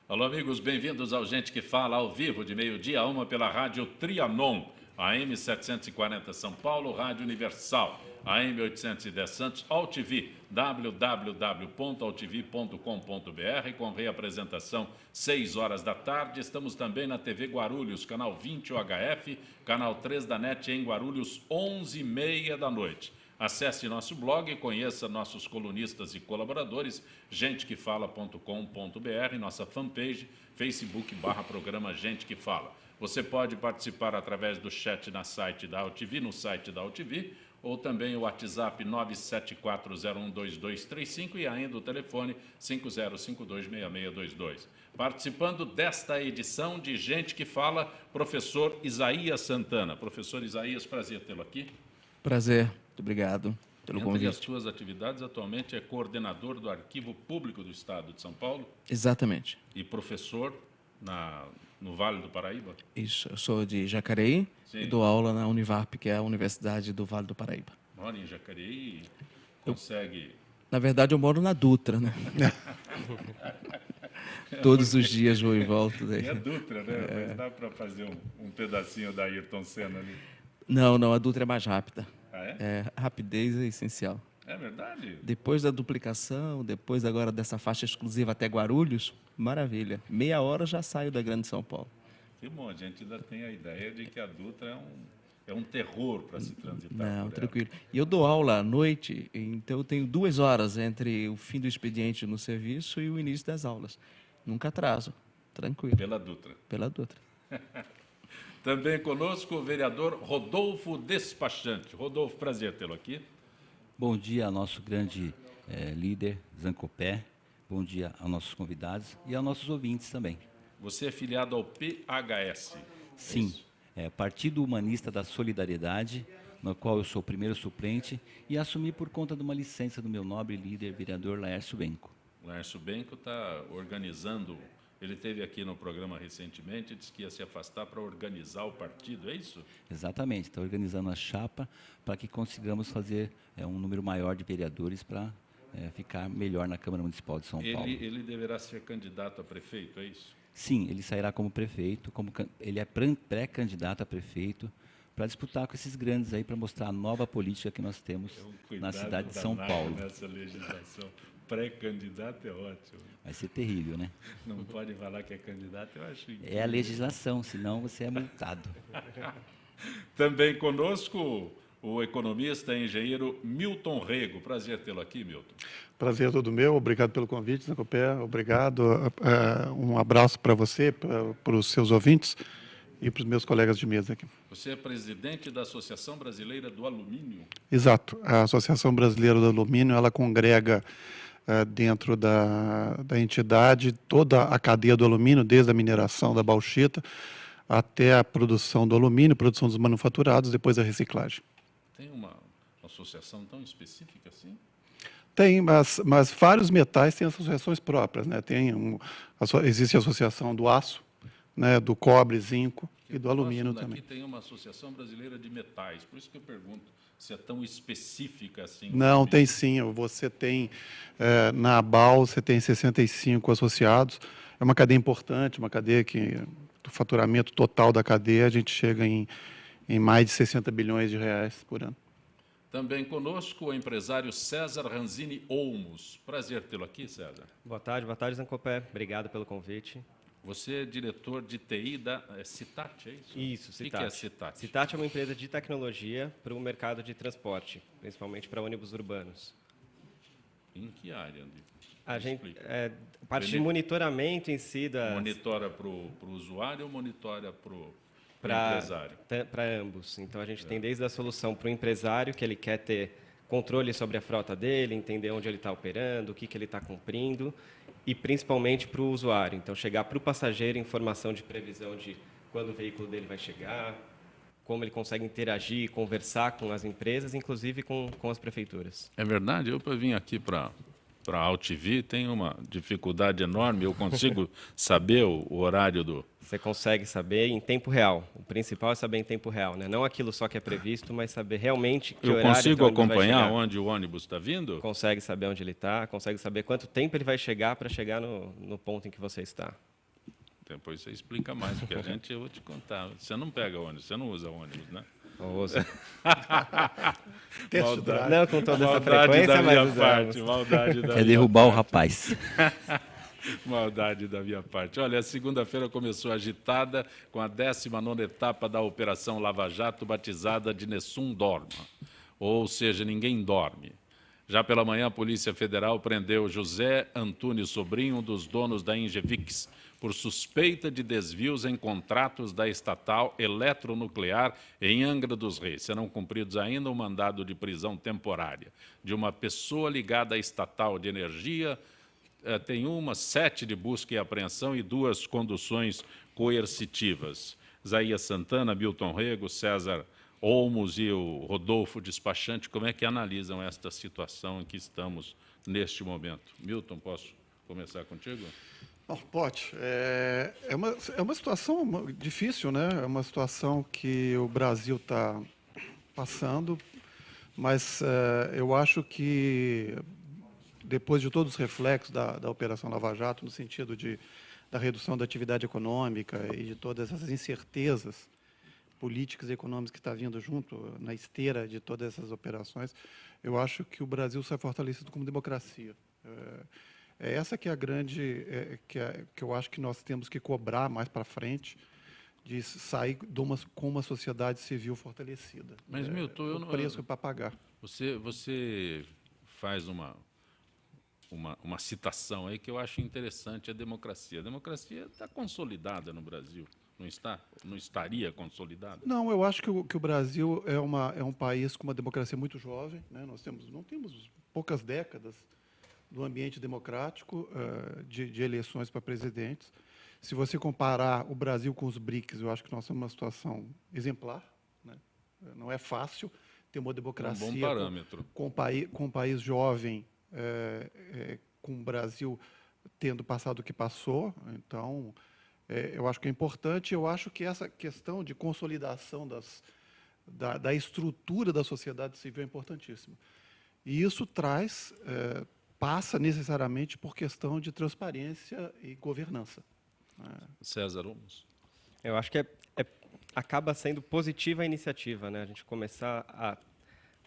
Alô, amigos, bem-vindos ao Gente que Fala, ao vivo, de meio-dia a 1 pela Rádio Trianon, AM 740 São Paulo, Rádio Universal, AM 810 Santos, AltV, www.altv.com.br, com reapresentação 6 horas da tarde. Estamos também na TV Guarulhos, canal 20 UHF, canal 3 da NET em Guarulhos, 11h30 da noite. Acesse nosso blog, conheça nossos colunistas e colaboradores, gentequefala.com.br, nossa fanpage, Facebook/programa Gente que Fala. Você pode participar através do chat no site da AltV, ou também o WhatsApp 974012235 e ainda o telefone 50526622. Participando desta edição de Gente que Fala, professor Isaías Santana. Professor Isaías, prazer tê-lo aqui. Prazer, muito obrigado pelo convite. Entre as suas atividades, atualmente é coordenador do Arquivo Público do Estado de São Paulo. Exatamente. E professor no Vale do Paraíba. Isso, eu sou de Jacareí. Sim. E dou aula na Univarp, que é a Universidade do Vale do Paraíba. Mora em Jacareí e consegue... Na verdade, eu moro na Dutra, né? Todos os dias vou e volto. Daí. É Dutra, né? Mas dá para fazer um pedacinho da Ayrton Senna ali. Não, a Dutra é mais rápida. Ah, é? Rapidez é essencial. É verdade? Depois da duplicação, depois agora dessa faixa exclusiva até Guarulhos, maravilha. Meia hora já saio da Grande São Paulo. Que bom, a gente ainda tem a ideia de que a Dutra é um terror para se transitar. Não, tranquilo. E eu dou aula à noite, então eu tenho 2 horas entre o fim do expediente no serviço e o início das aulas. Nunca atraso, tranquilo. Pela Dutra. Pela Dutra. Também conosco o vereador Rodolfo Despachante. Rodolfo, prazer tê-lo aqui. Bom dia ao nosso grande líder, Zancopé. Bom dia aos nossos convidados e aos nossos ouvintes também. Você é filiado ao PHS? Sim, Partido Humanista da Solidariedade, no qual eu sou o primeiro suplente e assumi por conta de uma licença do meu nobre líder, vereador Laércio Benco. Laércio Benco está organizando... Ele esteve aqui no programa recentemente e disse que ia se afastar para organizar o partido, é isso? Exatamente, está organizando a chapa para que consigamos fazer um número maior de vereadores para ficar melhor na Câmara Municipal de São Paulo. Ele deverá ser candidato a prefeito, é isso? Sim, ele sairá como prefeito, ele é pré-candidato a prefeito, para disputar com esses grandes aí, para mostrar a nova política que nós temos na cidade de São Paulo. Nessa legislação. Pré-candidato é ótimo. Vai ser terrível, né? Não pode falar que é candidato, eu acho incrível. É a legislação, senão você é multado. Também conosco o economista e engenheiro Milton Rego. Prazer tê-lo aqui, Milton. Prazer todo meu. Obrigado pelo convite, Zancopé. Obrigado. Um abraço para você, para os seus ouvintes e para os meus colegas de mesa aqui. Você é presidente da Associação Brasileira do Alumínio? Exato. A Associação Brasileira do Alumínio, ela congrega dentro da entidade toda a cadeia do alumínio, desde a mineração da bauxita até a produção do alumínio, produção dos manufaturados, depois a reciclagem. Tem uma associação tão específica assim? Tem, mas vários metais têm associações próprias, né? Existe a associação do aço, né, do cobre, zinco e do alumínio também. Aqui tem uma Associação Brasileira de Metais, por isso que eu pergunto se é tão específica assim. Não, tem sim. Você tem, na ABAL, você tem 65 associados. É uma cadeia importante, uma cadeia que, do faturamento total da cadeia, a gente chega em mais de 60 bilhões de reais por ano. Também conosco o empresário César Ranzini Olmos. Prazer tê-lo aqui, César. Boa tarde, Zancopé. Obrigado pelo convite. Você é diretor de TI da Citat, é isso? Isso, Citat. O que é a Citat? Citat é uma empresa de tecnologia para o mercado de transporte, principalmente para ônibus urbanos. Em que área? A gente, parte de monitoramento em si da... Monitora para o usuário ou monitora para o empresário? Para ambos. Então, a gente tem desde a solução para o empresário, que ele quer ter controle sobre a frota dele, entender onde ele está operando, o que ele está cumprindo, e principalmente para o usuário. Então, chegar para o passageiro informação de previsão de quando o veículo dele vai chegar, como ele consegue interagir, conversar com as empresas, inclusive com as prefeituras. É verdade, eu vim aqui para a AltV, tem uma dificuldade enorme, eu consigo saber o horário do... Você consegue saber em tempo real. O principal é saber em tempo real, né? Não aquilo só que é previsto, mas saber realmente que horário... Eu consigo acompanhar onde o ônibus está vindo? Consegue saber onde ele está, consegue saber quanto tempo ele vai chegar para chegar no ponto em que você está. Depois você explica mais, porque eu vou te contar. Você não pega ônibus, você não usa ônibus, né? Ouça. Test drive. Não com toda essa Maldade frequência, da minha mas parte, usamos. maldade da Quer minha derrubar o parte. rapaz. Maldade da minha parte. Olha, a segunda-feira começou agitada com a 19ª etapa da Operação Lava Jato, batizada de Nessum Dorma, ou seja, ninguém dorme. Já pela manhã, a Polícia Federal prendeu José Antunes Sobrinho, um dos donos da Ingevix, por suspeita de desvios em contratos da estatal Eletronuclear em Angra dos Reis. Serão cumpridos ainda um mandado de prisão temporária de uma pessoa ligada à estatal de energia. Tem 7 de busca e apreensão e 2 conduções coercitivas. Isaías Santana, Milton Rego, César Olmos e o Rodolfo Despachante, como é que analisam esta situação em que estamos neste momento? Milton, posso começar contigo? Não, pode. É uma situação difícil, né? É uma situação que o Brasil está passando, mas eu acho que depois de todos os reflexos da Operação Lava Jato, no sentido da redução da atividade econômica e de todas essas incertezas políticas e econômicas que está vindo junto na esteira de todas essas operações, eu acho que o Brasil sai fortalecido como democracia. Essa que é a grande, que eu acho que nós temos que cobrar mais para frente, de sair com uma sociedade civil fortalecida. Mas, Milton, eu não... O preço para pagar. Você faz uma citação aí que eu acho interessante, a democracia. A democracia está consolidada no Brasil, não está? Não estaria consolidada? Não, eu acho que o Brasil é um país com uma democracia muito jovem, né? Não temos poucas décadas do ambiente democrático, de eleições para presidentes. Se você comparar o Brasil com os BRICS, eu acho que nós temos uma situação exemplar, né? Não é fácil ter uma democracia um bom parâmetro. com um país jovem, com o Brasil tendo passado o que passou. Então, eu acho que é importante. Eu acho que essa questão de consolidação da estrutura da sociedade civil é importantíssima. E isso passa necessariamente por questão de transparência e governança. César Olmos. Eu acho que acaba sendo positiva a iniciativa, né? A gente começar a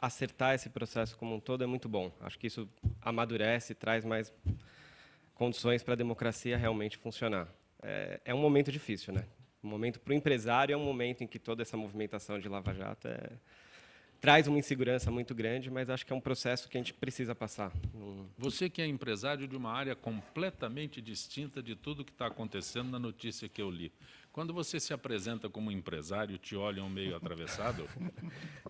acertar esse processo como um todo é muito bom. Acho que isso amadurece, traz mais condições para a democracia realmente funcionar. É um momento difícil, né? O momento para o empresário é um momento em que toda essa movimentação de Lava Jato traz uma insegurança muito grande, mas acho que é um processo que a gente precisa passar. Você que é empresário de uma área completamente distinta de tudo que está acontecendo na notícia que eu li. Quando você se apresenta como empresário, te olham meio atravessado?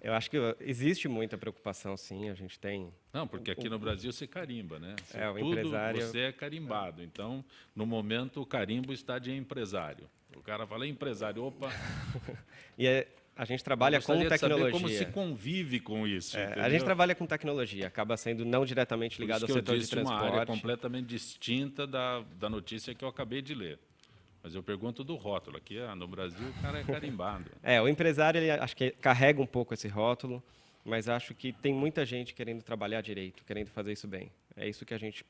Eu acho que existe muita preocupação, sim. A gente tem... Não, porque aqui no Brasil você carimba, né? O empresário... Você é carimbado. Então, no momento, o carimbo está de empresário. O cara fala, empresário, opa... A gente trabalha com tecnologia. Saber como se convive com isso. A gente trabalha com tecnologia, acaba sendo não diretamente ligado ao setor de transporte. Uma área completamente distinta da notícia que eu acabei de ler. Mas eu pergunto do rótulo. Aqui no Brasil o cara é carimbado. O empresário, ele acho que carrega um pouco esse rótulo, mas acho que tem muita gente querendo trabalhar direito, querendo fazer isso bem. É isso que a gente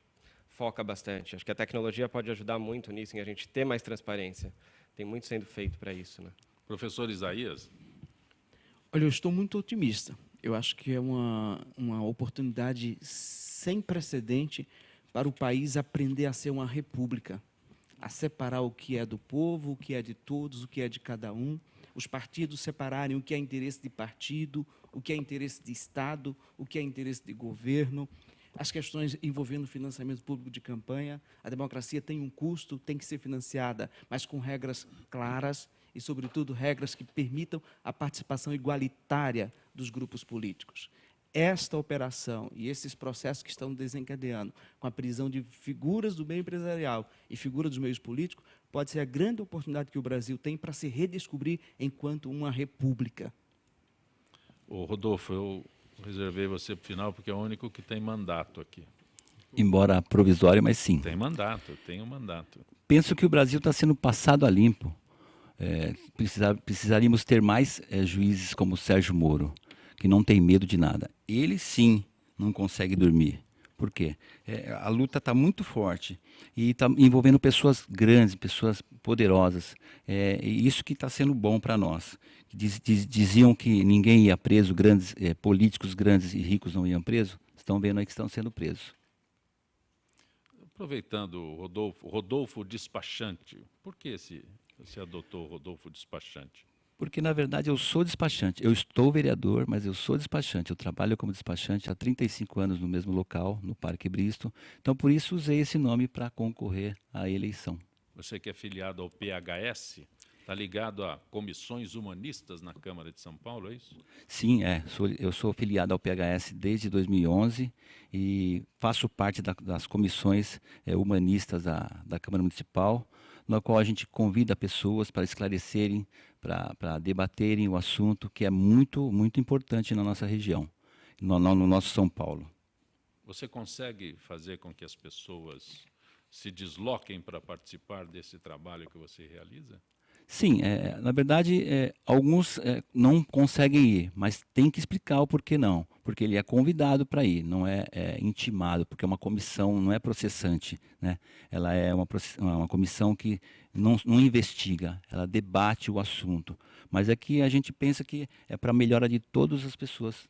foca bastante. Acho que a tecnologia pode ajudar muito nisso, em a gente ter mais transparência. Tem muito sendo feito para isso, né? Professor Isaías? Olha, eu estou muito otimista. Eu acho que é uma oportunidade sem precedente para o país aprender a ser uma república, a separar o que é do povo, o que é de todos, o que é de cada um, os partidos separarem o que é interesse de partido, o que é interesse de Estado, o que é interesse de governo, as questões envolvendo financiamento público de campanha. A democracia tem um custo, tem que ser financiada, mas com regras claras e, sobretudo, regras que permitam a participação igualitária dos grupos políticos. Esta operação e esses processos que estão desencadeando com a prisão de figuras do meio empresarial e figuras dos meios políticos pode ser a grande oportunidade que o Brasil tem para se redescobrir enquanto uma república. Ô, Rodolfo, eu reservei você para o final porque é o único que tem mandato aqui. Embora provisório, mas sim. Tem mandato, tem um mandato. Penso que o Brasil está sendo passado a limpo. Precisaríamos ter mais juízes como o Sérgio Moro, que não tem medo de nada. Ele sim não consegue dormir, Por quê? A luta está muito forte e está envolvendo pessoas grandes, pessoas poderosas. E isso que está sendo bom para nós. Diziam que ninguém ia preso, políticos grandes e ricos não iam presos. Estão vendo aí que estão sendo presos. Aproveitando, Rodolfo Despachante, por que você adotou Rodolfo Despachante? Porque, na verdade, eu sou despachante. Eu estou vereador, mas eu sou despachante. Eu trabalho como despachante há 35 anos no mesmo local, no Parque Bristol. Então, por isso, usei esse nome para concorrer à eleição. Você que é filiado ao PHS, está ligado a comissões humanistas na Câmara de São Paulo, é isso? Sim, eu sou filiado ao PHS desde 2011 e faço parte das comissões humanistas da Câmara Municipal, na qual a gente convida pessoas para esclarecerem, para debaterem o assunto que é muito, muito importante na nossa região, no nosso São Paulo. Você consegue fazer com que as pessoas se desloquem para participar desse trabalho que você realiza? Sim, na verdade, alguns não conseguem ir, mas tem que explicar o porquê não. Porque ele é convidado para ir, não é intimado, porque é uma comissão, não é processante, né? Ela é uma comissão que não investiga, ela debate o assunto. Mas é que a gente pensa que é para a melhora de todas as pessoas.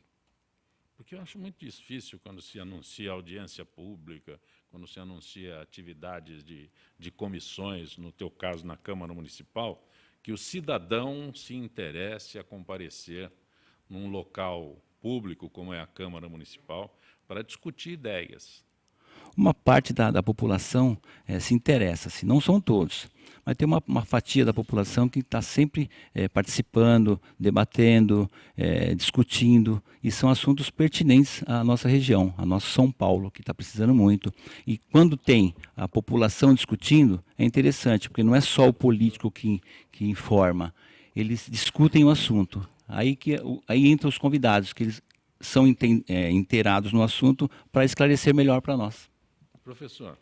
Porque eu acho muito difícil quando se anuncia audiência pública, quando se anuncia atividades de comissões, no teu caso na Câmara Municipal, que o cidadão se interesse a comparecer num local público, como é a Câmara Municipal, para discutir ideias. Uma parte da população se interessa, não são todos, mas tem uma fatia da população que está sempre participando, debatendo, discutindo, e são assuntos pertinentes à nossa região, a nosso São Paulo, que está precisando muito. E quando tem a população discutindo, é interessante, porque não é só o político que informa, eles discutem o assunto. Aí entram os convidados, que eles são inteirados no assunto para esclarecer melhor para nós. Professor.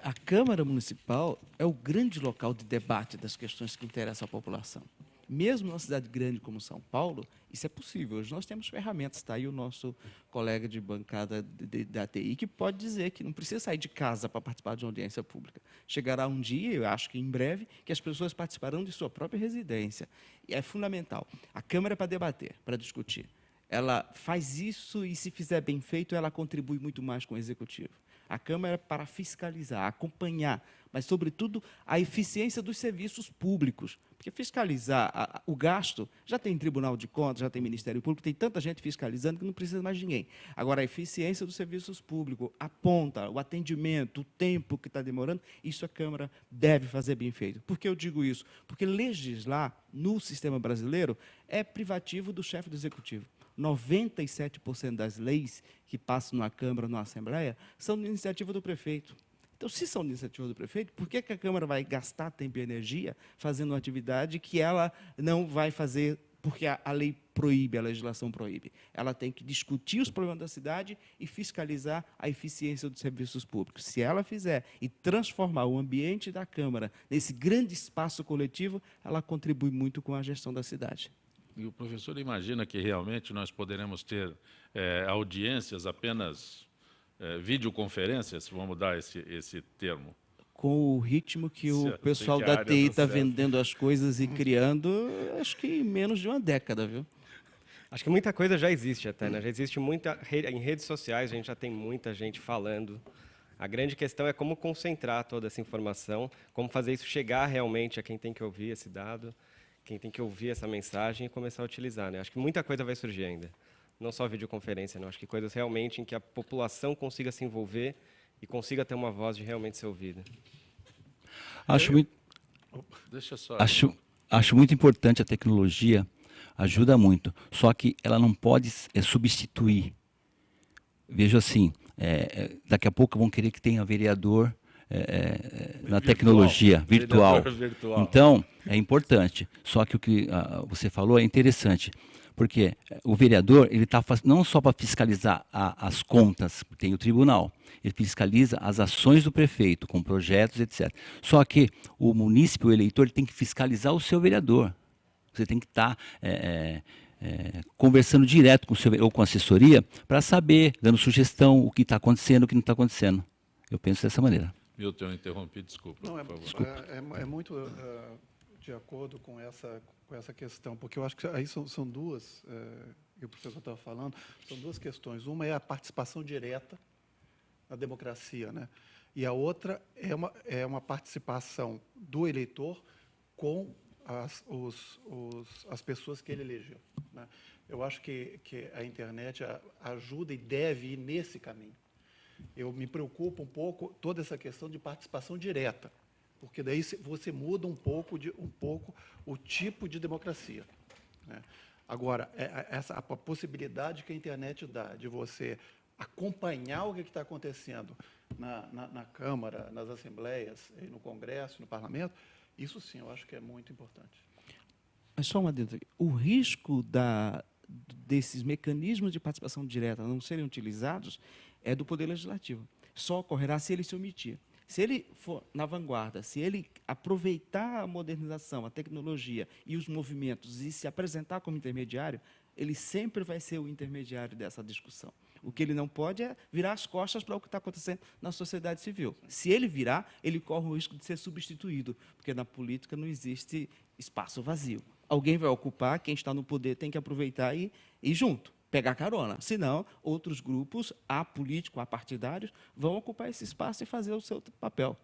A Câmara Municipal é o grande local de debate das questões que interessam à população. Mesmo numa cidade grande como São Paulo, isso é possível. Hoje nós temos ferramentas. Está aí o nosso colega de bancada da TI, que pode dizer que não precisa sair de casa para participar de uma audiência pública. Chegará um dia, eu acho que em breve, que as pessoas participarão de sua própria residência. E é fundamental. A Câmara é para debater, para discutir. Ela faz isso e, se fizer bem feito, ela contribui muito mais com o Executivo. A Câmara é para fiscalizar, acompanhar, mas, sobretudo, a eficiência dos serviços públicos. Porque fiscalizar o gasto, já tem Tribunal de Contas, já tem Ministério Público, tem tanta gente fiscalizando que não precisa mais de ninguém. Agora, a eficiência dos serviços públicos, a ponta, o atendimento, o tempo que está demorando, isso a Câmara deve fazer bem feito. Por que eu digo isso? Porque legislar no sistema brasileiro é privativo do chefe do Executivo. 97% das leis que passam na Câmara, na Assembleia, são de iniciativa do prefeito. Então, se são de iniciativa do prefeito, por que a Câmara vai gastar tempo e energia fazendo uma atividade que ela não vai fazer porque a lei proíbe, a legislação proíbe? Ela tem que discutir os problemas da cidade e fiscalizar a eficiência dos serviços públicos. Se ela fizer e transformar o ambiente da Câmara nesse grande espaço coletivo, ela contribui muito com a gestão da cidade. E o professor imagina que realmente nós poderemos ter audiências apenas videoconferências, vamos mudar esse termo? Com o ritmo que o pessoal da TI está vendendo as coisas e criando, acho que em menos de uma década, viu? Acho que muita coisa já existe até, né? Já existe muita em redes sociais, a gente já tem muita gente falando. A grande questão é como concentrar toda essa informação, como fazer isso chegar realmente a quem tem que ouvir esse dado, quem tem que ouvir essa mensagem e começar a utilizar, né? Acho que muita coisa vai surgir ainda. Não só videoconferência, não. Acho que coisas realmente em que a população consiga se envolver e consiga ter uma voz de realmente ser ouvida. Acho muito importante a tecnologia, ajuda muito, só que ela não pode substituir. Vejo assim, daqui a pouco vão querer que tenha vereador na tecnologia virtual. Então, é importante. Só que o que você falou é interessante, porque o vereador ele está não só para fiscalizar as contas, tem o tribunal, ele fiscaliza as ações do prefeito com projetos, etc. Só que o munícipe, o eleitor, ele tem que fiscalizar o seu vereador. Você tem que estar conversando direto com o seu, ou com a assessoria para saber, dando sugestão, o que está acontecendo, o que não está acontecendo. Eu penso dessa maneira. Milton, eu interrompi, desculpa, Não, por favor. é muito de acordo com essa questão, porque eu acho que aí são duas, que o professor estava falando, são duas questões. Uma é a participação direta na democracia, né? E a outra é uma participação do eleitor com as pessoas que ele elegeu, né? Eu acho que a internet ajuda e deve ir nesse caminho. Eu me preocupo um pouco toda essa questão de participação direta, porque daí você muda um pouco o tipo de democracia, né? Agora, a possibilidade que a internet dá de você acompanhar o que está acontecendo na Câmara, nas assembleias, no Congresso, no Parlamento, isso sim, eu acho que é muito importante. Mas só uma dentro aqui. O risco desses mecanismos de participação direta não serem utilizados é do Poder Legislativo. Só ocorrerá se ele se omitir. Se ele for na vanguarda, se ele aproveitar a modernização, a tecnologia e os movimentos e se apresentar como intermediário, ele sempre vai ser o intermediário dessa discussão. O que ele não pode é virar as costas para o que está acontecendo na sociedade civil. Se ele virar, ele corre o risco de ser substituído, porque na política não existe espaço vazio. Alguém vai ocupar, quem está no poder tem que aproveitar e ir junto, pegar carona. Senão, outros grupos, apolíticos, apartidários, vão ocupar esse espaço e fazer o seu papel.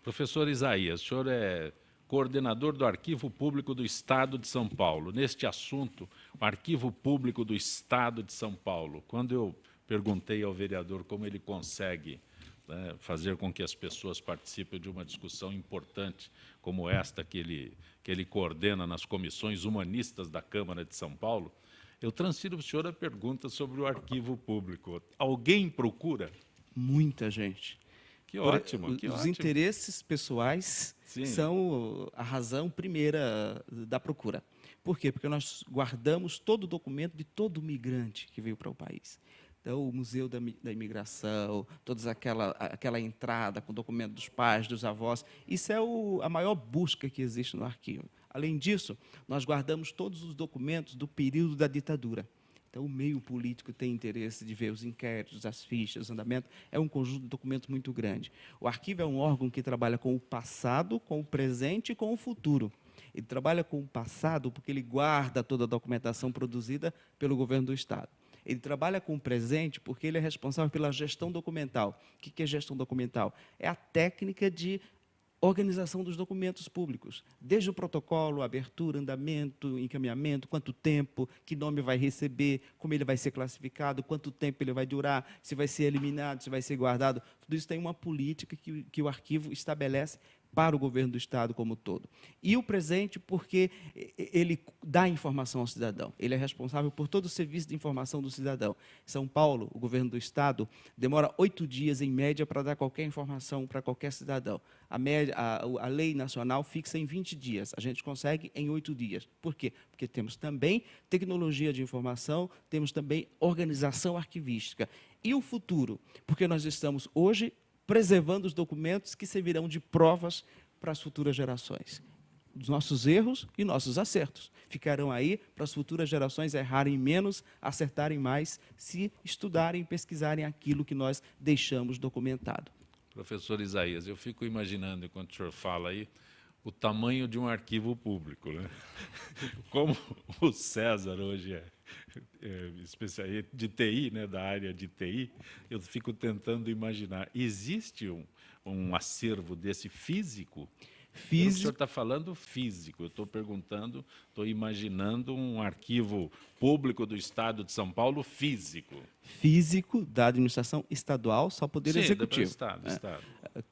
Professor Isaías, o senhor é coordenador do Arquivo Público do Estado de São Paulo. Neste assunto, o Arquivo Público do Estado de São Paulo, quando eu perguntei ao vereador como ele consegue, né, fazer com que as pessoas participem de uma discussão importante como esta que ele coordena nas comissões humanistas da Câmara de São Paulo, eu transfiro para o senhor a pergunta sobre o Arquivo Público. Alguém procura? Muita gente. Que ótimo, que Os ótimo. interesses pessoais Sim. são a razão primeira da procura. Por quê? Porque nós guardamos todo o documento de todo migrante que veio para o país. Então, o Museu da Imigração, toda aquela entrada com o documento dos pais, dos avós, isso é a maior busca que existe no arquivo. Além disso, nós guardamos todos os documentos do período da ditadura. Então, o meio político tem interesse de ver os inquéritos, as fichas, o andamento. É um conjunto de documentos muito grande. O arquivo é um órgão que trabalha com o passado, com o presente e com o futuro. Ele trabalha com o passado porque ele guarda toda a documentação produzida pelo governo do Estado. Ele trabalha com o presente porque ele é responsável pela gestão documental. O que é gestão documental? É a técnica de organização dos documentos públicos, desde o protocolo, abertura, andamento, encaminhamento, quanto tempo, que nome vai receber, como ele vai ser classificado, quanto tempo ele vai durar, se vai ser eliminado, se vai ser guardado. Tudo isso tem uma política que o arquivo estabelece para o governo do Estado como um todo. E o presente, porque ele dá informação ao cidadão. Ele é responsável por todo o serviço de informação do cidadão. São Paulo, o governo do Estado, demora 8 dias, em média, para dar qualquer informação para qualquer cidadão. A lei nacional fixa em 20 dias. A gente consegue em 8 dias. Por quê? Porque temos também tecnologia de informação, temos também organização arquivística. E o futuro? Porque nós estamos hoje preservando os documentos que servirão de provas para as futuras gerações. Os nossos erros e nossos acertos ficarão aí para as futuras gerações errarem menos, acertarem mais, se estudarem e pesquisarem aquilo que nós deixamos documentado. Professor Isaías, eu fico imaginando, enquanto o senhor fala aí, o tamanho de um arquivo público, né? Como o César hoje é especialista de TI, né, da área de TI, eu fico tentando imaginar, existe um acervo desse físico? O senhor está falando físico, eu estou perguntando, estou imaginando um arquivo público do Estado de São Paulo físico. Físico da administração estadual, só Poder Executivo. Estado.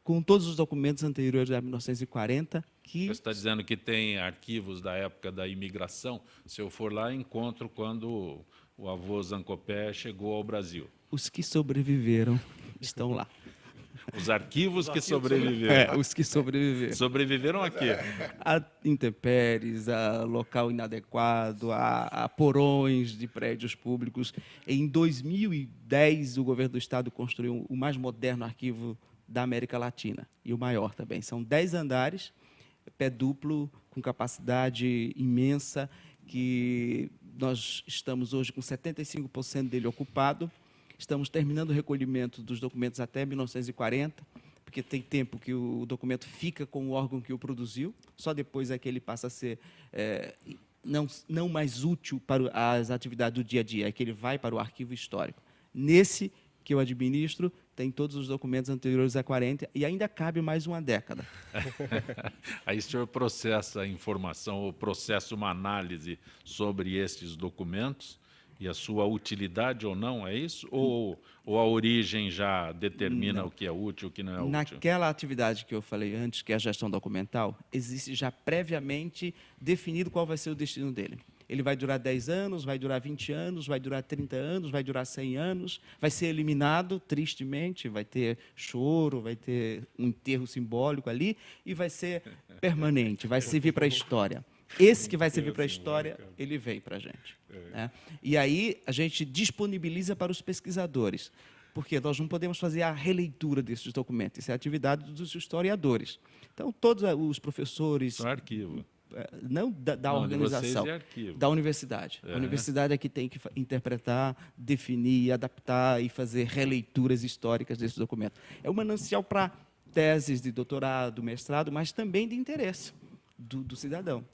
Com todos os documentos anteriores a 1940. Você está dizendo que tem arquivos da época da imigração. Se eu for lá, encontro quando o avô Zancopé chegou ao Brasil. Os que sobreviveram estão lá. Os arquivos que sobreviveram. Os que sobreviveram. Sobreviveram a quê? A intempéries, a local inadequado, a porões de prédios públicos. Em 2010, o governo do Estado construiu o mais moderno arquivo da América Latina, e o maior também. São 10 andares, pé duplo, com capacidade imensa, que nós estamos hoje com 75% dele ocupado. Estamos terminando o recolhimento dos documentos até 1940, porque tem tempo que o documento fica com o órgão que o produziu, só depois é que ele passa a ser não mais útil para as atividades do dia a dia, é que ele vai para o arquivo histórico. Nesse que eu administro, tem todos os documentos anteriores a 40 e ainda cabe mais uma década. Aí o senhor processa a informação, ou processa uma análise sobre esses documentos e a sua utilidade ou não, é isso? Ou a origem já determina o que é útil e o que não é útil? Naquela atividade que eu falei antes, que é a gestão documental, existe já previamente definido qual vai ser o destino dele. Ele vai durar 10 anos, vai durar 20 anos, vai durar 30 anos, vai durar 100 anos, vai ser eliminado, tristemente, vai ter choro, vai ter um enterro simbólico ali, e vai ser permanente, vai servir para a história. Esse que vai servir para a história, ele veio para a gente. Né? E aí a gente disponibiliza para os pesquisadores, porque nós não podemos fazer a releitura desses documentos, isso é a atividade dos historiadores. Então, todos os professores... No arquivo. Não da organização, da universidade. A universidade é que tem que interpretar, definir, adaptar e fazer releituras históricas desses documentos. É um manancial para teses de doutorado, mestrado, mas também de interesse do cidadão.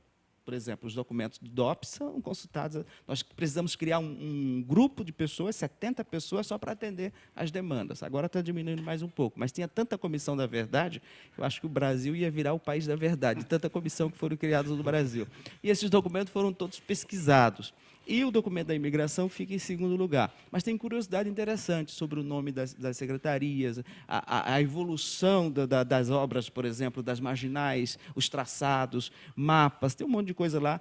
Por exemplo, os documentos do DOPS são consultados. Nós precisamos criar um grupo de pessoas, 70 pessoas, só para atender as demandas. Agora está diminuindo mais um pouco, mas tinha tanta comissão da verdade, eu acho que o Brasil ia virar o país da verdade, tanta comissão que foram criadas no Brasil. E esses documentos foram todos pesquisados. E o documento da imigração fica em segundo lugar. Mas tem curiosidade interessante sobre o nome das secretarias, a evolução das obras, por exemplo, das marginais, os traçados, mapas, tem um monte de coisa lá.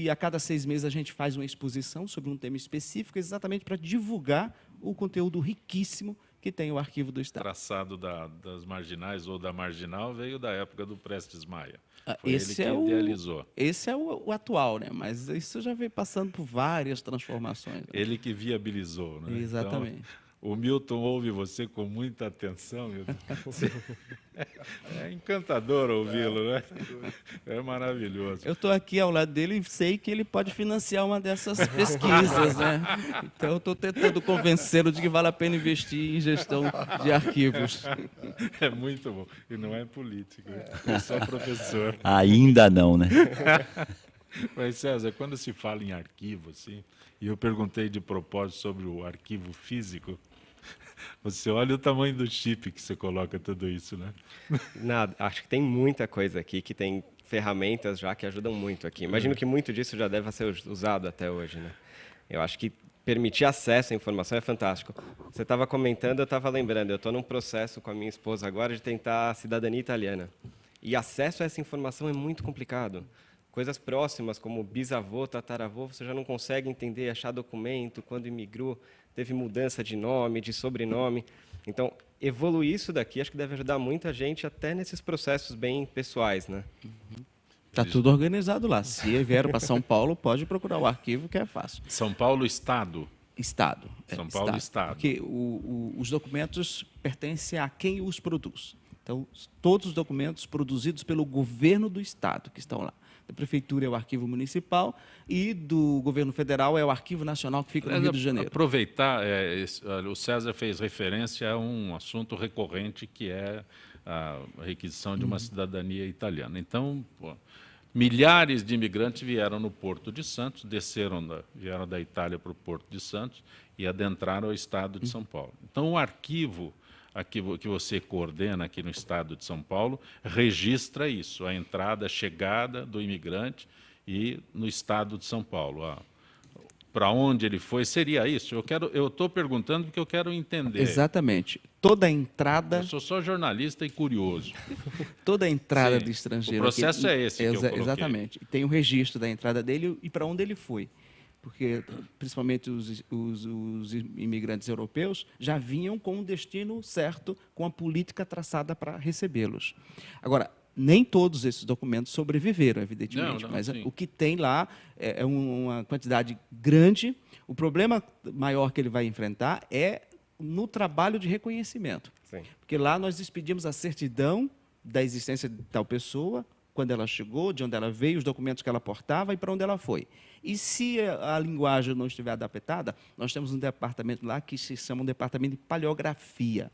A cada 6 meses a gente faz uma exposição sobre um tema específico, exatamente para divulgar o conteúdo riquíssimo que tem o Arquivo do Estado. O traçado das marginais ou da marginal veio da época do Prestes Maia. Foi Esse ele que idealizou. Esse é o atual, né? Mas isso já veio passando por várias transformações. Né? Ele que viabilizou. Né? Exatamente. Então, o Milton ouve você com muita atenção, Milton. É encantador ouvi-lo, né? É maravilhoso. Eu estou aqui ao lado dele e sei que ele pode financiar uma dessas pesquisas, né? Então, eu estou tentando convencê-lo de que vale a pena investir em gestão de arquivos. É muito bom. E não é político, é só professor. Ainda não, né? Mas, César, quando se fala em arquivo, assim, e eu perguntei de propósito sobre o arquivo físico, você olha o tamanho do chip que você coloca tudo isso, né? Nada, acho que tem muita coisa aqui, que tem ferramentas já que ajudam muito aqui. Imagino que muito disso já deve ser usado até hoje, né? Eu acho que permitir acesso à informação é fantástico. Você estava comentando, eu estava lembrando, eu estou num processo com a minha esposa agora de tentar a cidadania italiana. E acesso a essa informação é muito complicado. Coisas próximas, como bisavô, tataravô, você já não consegue entender, achar documento, quando imigrou, teve mudança de nome, de sobrenome. Então, evoluir isso daqui, acho que deve ajudar muita gente, até nesses processos bem pessoais, né? Está tudo organizado lá. Se vieram para São Paulo, pode procurar o arquivo, que é fácil. São Paulo, Estado. Estado. São Paulo, Estado. Porque os documentos pertencem a quem os produz. Então, todos os documentos produzidos pelo governo do Estado que estão lá. Da Prefeitura é o Arquivo Municipal e do Governo Federal é o Arquivo Nacional, que fica no Rio de Janeiro. Aproveitar, o César fez referência a um assunto recorrente, que é a requisição de uma cidadania italiana. Então, milhares de imigrantes vieram no Porto de Santos, vieram da Itália para o Porto de Santos e adentraram o Estado de São Paulo. Então, o arquivo que você coordena aqui no Estado de São Paulo registra isso, a entrada, a chegada do imigrante e no Estado de São Paulo. Para onde ele foi, seria isso? Eu estou perguntando porque eu quero entender. Exatamente. Toda a entrada... Eu sou só jornalista e curioso. Toda a entrada Sim, do estrangeiro... O processo é esse que eu coloquei. Exatamente. Tem o registro da entrada dele e para onde ele foi. Porque, principalmente, os imigrantes europeus já vinham com um destino certo, com a política traçada para recebê-los. Agora, nem todos esses documentos sobreviveram, evidentemente, mas sim. O que tem lá é uma quantidade grande. O problema maior que ele vai enfrentar é no trabalho de reconhecimento. Sim. Porque lá nós expedimos a certidão da existência de tal pessoa, quando ela chegou, de onde ela veio, os documentos que ela portava e para onde ela foi. E se a linguagem não estiver adaptada, nós temos um departamento lá que se chama um departamento de paleografia,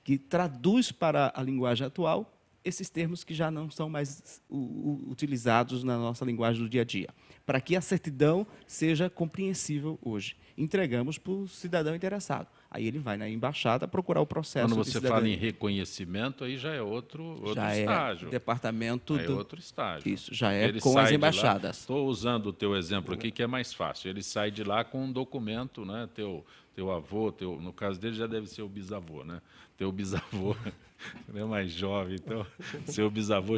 que traduz para a linguagem atual esses termos que já não são mais utilizados na nossa linguagem do dia a dia, para que a certidão seja compreensível hoje. Entregamos para o cidadão interessado. Aí ele vai na embaixada procurar o processo Quando de você cidadania. fala em reconhecimento, aí já é outro Já estágio. é departamento Aí é outro estágio. Isso, já é Ele com sai as de lá- embaixadas. Estou usando o teu exemplo aqui, que é mais fácil. Ele sai de lá com um documento, né? Teu avô, no caso dele já deve ser o bisavô, né? Teu bisavô, ele é mais jovem, então seu bisavô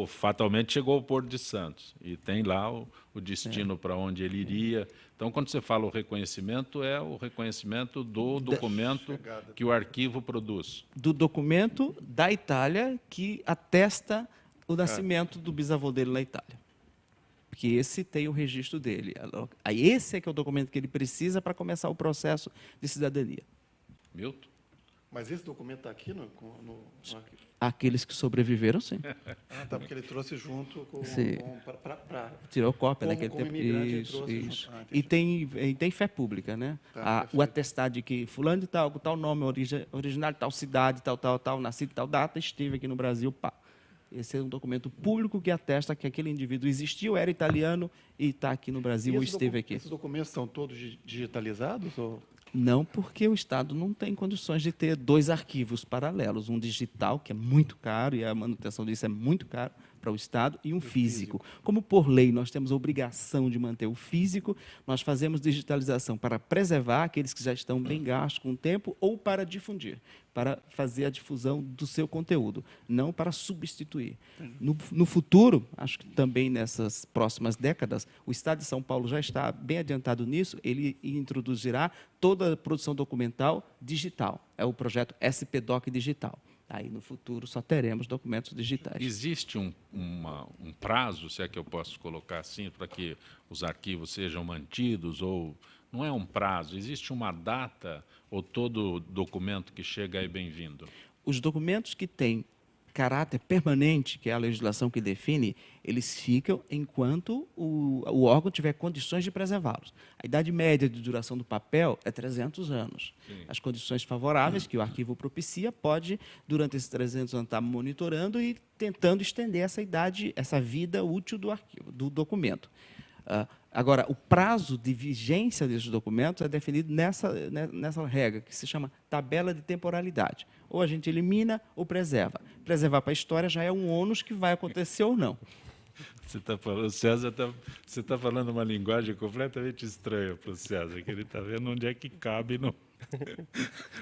fatalmente chegou ao Porto de Santos e tem lá o destino para onde ele iria. Então, quando você fala o reconhecimento, é o reconhecimento do documento que o arquivo produz. Do documento da Itália que atesta o nascimento do bisavô dele na Itália. Porque esse tem o registro dele. Aí esse é que é o documento que ele precisa para começar o processo de cidadania. Milton? Mas esse documento está aqui no arquivo? Aqueles que sobreviveram, sim. Ah, tá, porque ele trouxe junto com... Sim. Para Tirou cópia Como- naquele como tempo. imigrante, ele Isso, trouxe isso. junto. Ah, E entendi. tem fé pública, né? Tá, O perfeito. atestado de que fulano de tal, com tal nome, originário de tal cidade, tal, nascido em tal data, esteve aqui no Brasil, pá. Esse é um documento público que atesta que aquele indivíduo existiu, era italiano e está aqui no Brasil ou esteve aqui. Esses documentos são todos digitalizados? Ou... Não, porque o Estado não tem condições de ter dois arquivos paralelos, um digital, que é muito caro, e a manutenção disso é muito caro para o Estado, e um físico. Como, por lei, nós temos a obrigação de manter o físico, nós fazemos digitalização para preservar aqueles que já estão bem gastos com o tempo ou para difundir, para fazer a difusão do seu conteúdo, não para substituir. No futuro, acho que também nessas próximas décadas, o Estado de São Paulo já está bem adiantado nisso, ele introduzirá toda a produção documental digital. É o projeto SPDoc Digital. Aí, no futuro, só teremos documentos digitais. Existe um prazo, se é que eu posso colocar assim, para que os arquivos sejam mantidos? Ou não é um prazo, existe uma data ou todo documento que chega é bem-vindo? Os documentos que têm caráter permanente, que é a legislação que define, eles ficam enquanto o órgão tiver condições de preservá-los. A idade média de duração do papel é 300 anos. Sim. As condições favoráveis que o arquivo propicia pode, durante esses 300 anos, estar monitorando e tentando estender essa idade, essa vida útil do arquivo, do documento. Agora, o prazo de vigência desses documentos é definido nessa regra, que se chama tabela de temporalidade. Ou a gente elimina ou preserva. Preservar para a história já é um ônus que vai acontecer ou não. Você está falando, César, você está falando uma linguagem completamente estranha para o César, que ele está vendo onde é que cabe.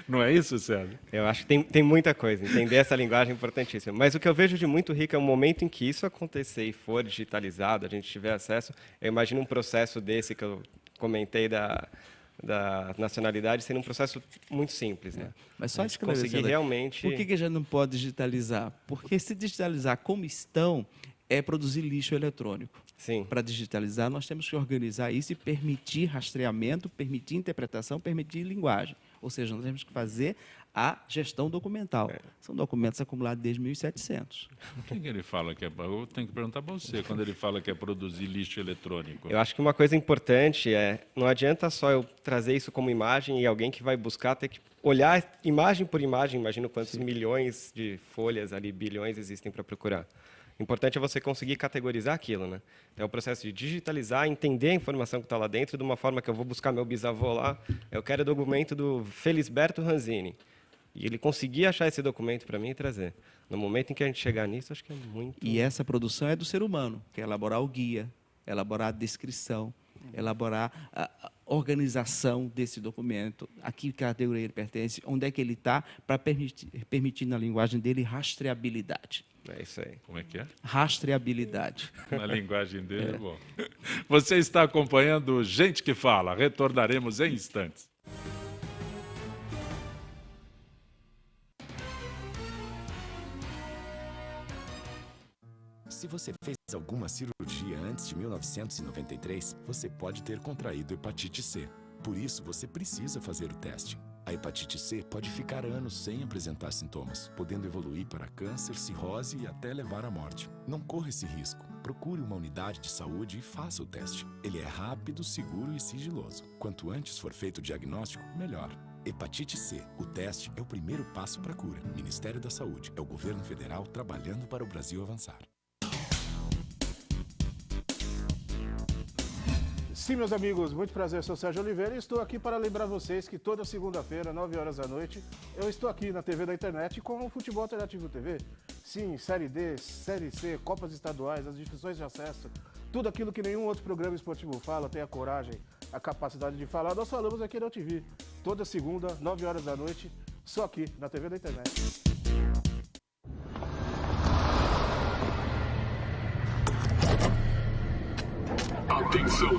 Não é isso, César? Eu acho que tem muita coisa, entender essa linguagem é importantíssima. Mas o que eu vejo de muito rico é o momento em que isso acontecer e for digitalizado, a gente tiver acesso, eu imagino um processo desse que eu comentei da nacionalidade sendo um processo muito simples, né? Mas só esclarecer, conseguir realmente... Por que a gente não pode digitalizar? Porque se digitalizar como estão, é produzir lixo eletrônico. Sim. Para digitalizar, nós temos que organizar isso e permitir rastreamento, permitir interpretação, permitir linguagem. Ou seja, nós temos que fazer a gestão documental. São documentos acumulados desde 1700. O que ele fala que é... Eu tenho que perguntar para você, quando ele fala que é produzir lixo eletrônico. Eu acho que uma coisa importante não adianta só eu trazer isso como imagem e alguém que vai buscar ter que olhar imagem por imagem, imagino quantos milhões de folhas ali, bilhões existem para procurar. O importante é você conseguir categorizar aquilo, né? É o processo de digitalizar, entender a informação que está lá dentro de uma forma que eu vou buscar meu bisavô lá, eu quero o documento do Felisberto Ranzini. E ele conseguir achar esse documento para mim e trazer. No momento em que a gente chegar nisso, acho que é muito... E essa produção é do ser humano, que é elaborar o guia, elaborar a descrição, elaborar a organização desse documento, a que categoria ele pertence, onde é que ele está, para permitir na linguagem dele rastreabilidade. É isso aí. Como é que é? Rastreabilidade. Na linguagem dele, bom. Você está acompanhando Gente que Fala. Retornaremos em instantes. Se você fez alguma cirurgia antes de 1993, você pode ter contraído hepatite C. Por isso, você precisa fazer o teste. A hepatite C pode ficar anos sem apresentar sintomas, podendo evoluir para câncer, cirrose e até levar à morte. Não corra esse risco. Procure uma unidade de saúde e faça o teste. Ele é rápido, seguro e sigiloso. Quanto antes for feito o diagnóstico, melhor. Hepatite C. O teste é o primeiro passo para a cura. Ministério da Saúde. É o governo federal trabalhando para o Brasil avançar. Sim, meus amigos, muito prazer, sou Sérgio Oliveira e estou aqui para lembrar vocês que toda segunda-feira, 9 horas da noite, eu estou aqui na TV da internet com o Futebol Alternativo TV. Sim, Série D, Série C, Copas Estaduais, as divisões de acesso, tudo aquilo que nenhum outro programa esportivo fala, tem a coragem, a capacidade de falar, nós falamos aqui na UTV. Toda segunda, 9 horas da noite, só aqui na TV da internet. Atenção!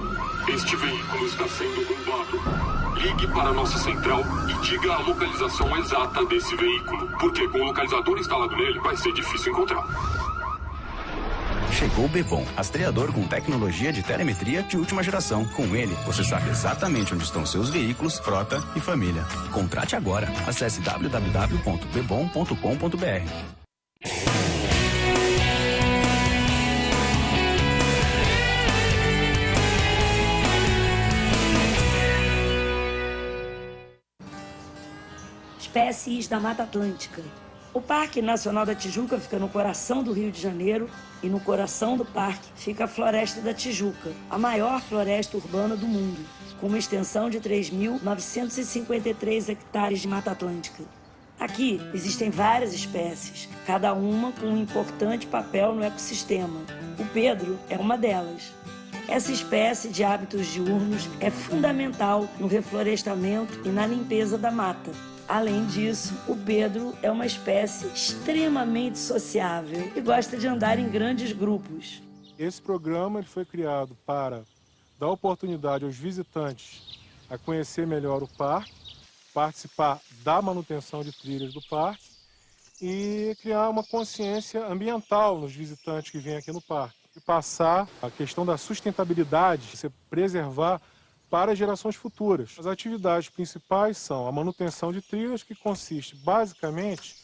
Este veículo está sendo roubado. Ligue para a nossa central e diga a localização exata desse veículo, porque com o localizador instalado nele vai ser difícil encontrar. Chegou o Bebom, rastreador com tecnologia de telemetria de última geração. Com ele, você sabe exatamente onde estão seus veículos, frota e família. Contrate agora. Acesse www.bebom.com.br. Espécies da Mata Atlântica. O Parque Nacional da Tijuca fica no coração do Rio de Janeiro e no coração do parque fica a Floresta da Tijuca, a maior floresta urbana do mundo, com uma extensão de 3.953 hectares de Mata Atlântica. Aqui existem várias espécies, cada uma com um importante papel no ecossistema. O Pedro é uma delas. Essa espécie de hábitos diurnos é fundamental no reflorestamento e na limpeza da mata. Além disso, o Pedro é uma espécie extremamente sociável e gosta de andar em grandes grupos. Esse programa ele foi criado para dar oportunidade aos visitantes a conhecer melhor o parque, participar da manutenção de trilhas do parque e criar uma consciência ambiental nos visitantes que vêm aqui no parque. E passar a questão da sustentabilidade, você preservar para as gerações futuras. As atividades principais são a manutenção de trilhas, que consiste basicamente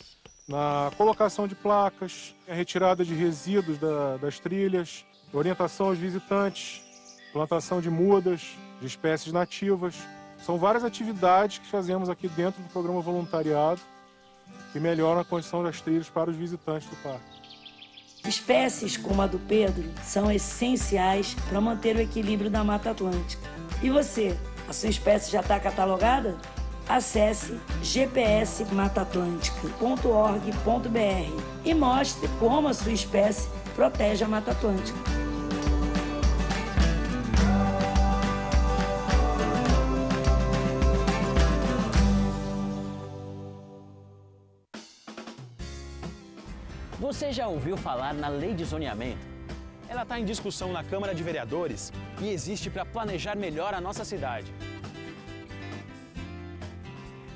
na colocação de placas, a retirada de resíduos das trilhas, orientação aos visitantes, plantação de mudas, de espécies nativas. São várias atividades que fazemos aqui dentro do programa voluntariado que melhoram a condição das trilhas para os visitantes do parque. Espécies como a do Pedro são essenciais para manter o equilíbrio da Mata Atlântica. E você, a sua espécie já está catalogada? Acesse gpsmataatlântica.org.br e mostre como a sua espécie protege a Mata Atlântica. Você já ouviu falar na Lei de Zoneamento? Ela está em discussão na Câmara de Vereadores e existe para planejar melhor a nossa cidade.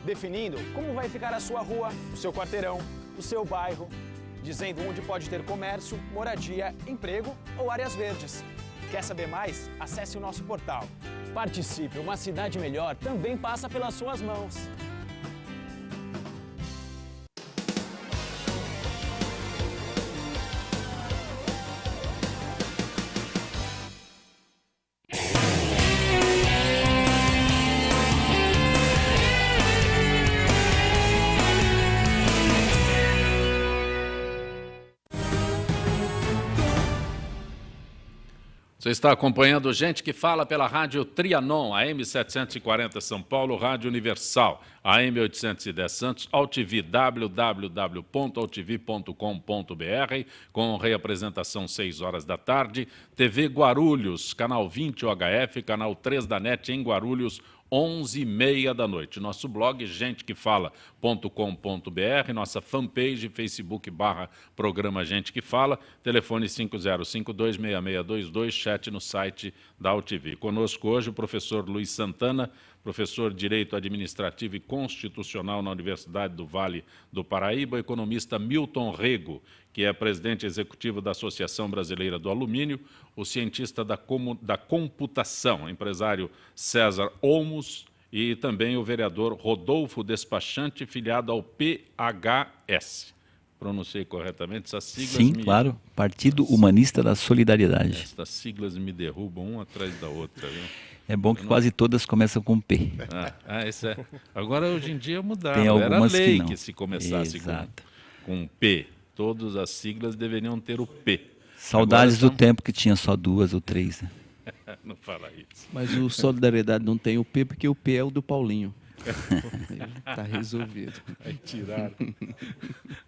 Definindo como vai ficar a sua rua, o seu quarteirão, o seu bairro, dizendo onde pode ter comércio, moradia, emprego ou áreas verdes. Quer saber mais? Acesse o nosso portal. Participe, uma cidade melhor também passa pelas suas mãos. Você está acompanhando Gente que Fala pela Rádio Trianon, AM 740 São Paulo, Rádio Universal, AM 810 Santos, AltV, www.altv.com.br, com reapresentação 6 horas da tarde, TV Guarulhos, canal 20 UHF, canal 3 da NET em Guarulhos, 11h30 da noite. Nosso blog, gentequefala.com.br, nossa fanpage, Facebook/programa Gente que Fala, telefone 50526622, chat no site da AltV. Conosco hoje o professor Luiz Santana, professor de Direito Administrativo e Constitucional na Universidade do Vale do Paraíba, o economista Milton Rego, que é presidente executivo da Associação Brasileira do Alumínio, o cientista da computação, empresário César Olmos e também o vereador Rodolfo Despachante, filiado ao PHS. Pronunciei corretamente essas siglas? Sim, claro. Partido Humanista da Solidariedade. Essas siglas me derrubam uma atrás da outra, viu? É bom que quase todas começam com P. Isso é. Agora, hoje em dia, mudaram. Tem algumas Era lei que não. se começasse com P. Todas as siglas deveriam ter o P. Saudades do tempo que tinha só 2 ou 3. Né? Não fala isso. Mas o Solidariedade não tem o P, porque o P é o do Paulinho. Está resolvido.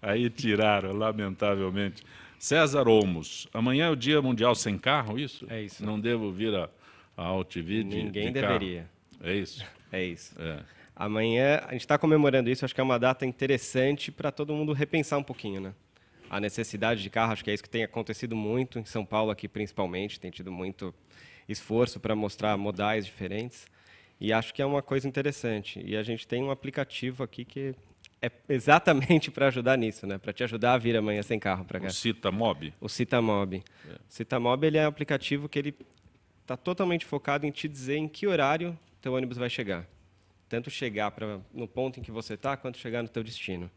Aí tiraram, lamentavelmente. César Olmos, amanhã é o Dia Mundial Sem Carro, isso? É isso. Não devo vir a AltV de Ninguém de deveria. Carro. É isso? É isso. É. Amanhã, a gente está comemorando isso, acho que é uma data interessante para todo mundo repensar um pouquinho, né? A necessidade de carro, acho que é isso que tem acontecido muito, em São Paulo aqui principalmente, tem tido muito esforço para mostrar modais diferentes, e acho que é uma coisa interessante. E a gente tem um aplicativo aqui que é exatamente para ajudar nisso, né? Para te ajudar a vir amanhã sem carro para cá. O Citamob? O Citamob. O Citamob, ele é um aplicativo que ele está totalmente focado em te dizer em que horário teu ônibus vai chegar. Tanto chegar no ponto em que você está, quanto chegar no teu destino.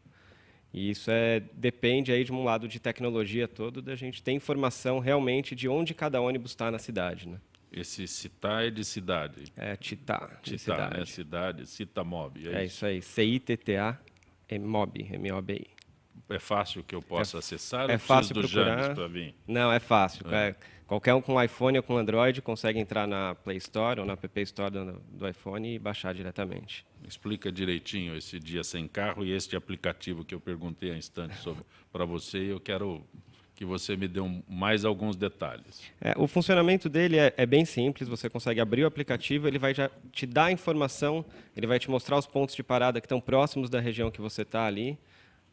E isso depende aí de um lado de tecnologia todo, da gente ter informação realmente de onde cada ônibus está na cidade, né? Esse Cita é de cidade? É, Titá, de Cita, cidade. né? Cidade, Citamob. É isso aí, CITTA, MOB, M-O-B-I. É fácil que eu possa acessar? É ou fácil preciso do procurar. James para vir? Não, é fácil. Qualquer um com iPhone ou com Android consegue entrar na Play Store ou na App Store do iPhone e baixar diretamente. Explica direitinho esse Dia Sem Carro e este aplicativo que eu perguntei há instantes para você. Eu quero que você me dê mais alguns detalhes. O funcionamento dele é bem simples. Você consegue abrir o aplicativo, ele vai já te dar a informação, ele vai te mostrar os pontos de parada que estão próximos da região que você está ali.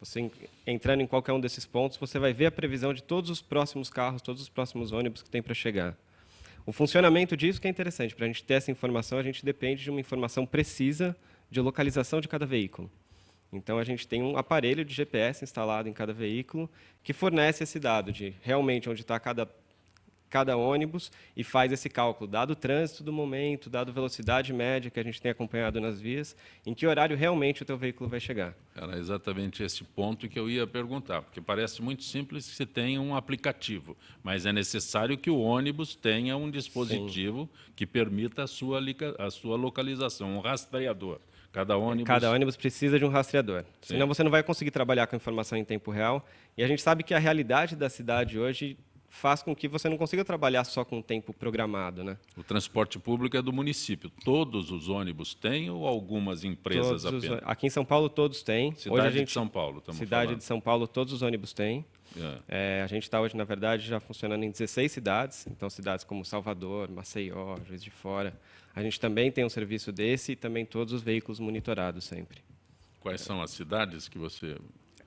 Você entrando em qualquer um desses pontos, você vai ver a previsão de todos os próximos carros, todos os próximos ônibus que tem para chegar. O funcionamento disso que é interessante. Para a gente ter essa informação, a gente depende de uma informação precisa de localização de cada veículo. Então, a gente tem um aparelho de GPS instalado em cada veículo que fornece esse dado de realmente onde está cada ônibus e faz esse cálculo, dado o trânsito do momento, dado a velocidade média que a gente tem acompanhado nas vias, em que horário realmente o teu veículo vai chegar. Era exatamente esse ponto que eu ia perguntar, porque parece muito simples que se tenha um aplicativo, mas é necessário que o ônibus tenha um dispositivo que permita a sua localização, um rastreador. Cada ônibus precisa de um rastreador. Sim. Senão você não vai conseguir trabalhar com informação em tempo real. E a gente sabe que a realidade da cidade hoje faz com que você não consiga trabalhar só com tempo programado, né? O transporte público é do município. Todos os ônibus têm ou algumas empresas apenas? Aqui em São Paulo todos têm. Cidade de São Paulo, estamos Cidade falando. de São Paulo, todos os ônibus têm. A gente está hoje, na verdade, já funcionando em 16 cidades. Então, cidades como Salvador, Maceió, Juiz de Fora. A gente também tem um serviço desse e também todos os veículos monitorados sempre. Quais são as cidades que você...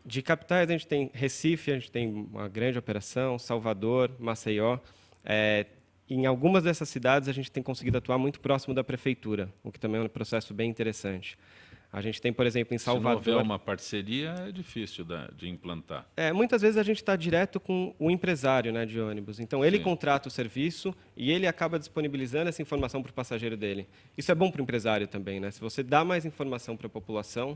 De capitais, a gente tem Recife, a gente tem uma grande operação, Salvador, Maceió. Em algumas dessas cidades, a gente tem conseguido atuar muito próximo da prefeitura, o que também é um processo bem interessante. A gente tem, por exemplo, em Salvador... Se não houver uma parceria, é difícil de implantar. Muitas vezes a gente está direto com o empresário, né, de ônibus. Então, ele contrata o serviço e ele acaba disponibilizando essa informação para o passageiro dele. Isso é bom para o empresário também, né? Se você dá mais informação para a população,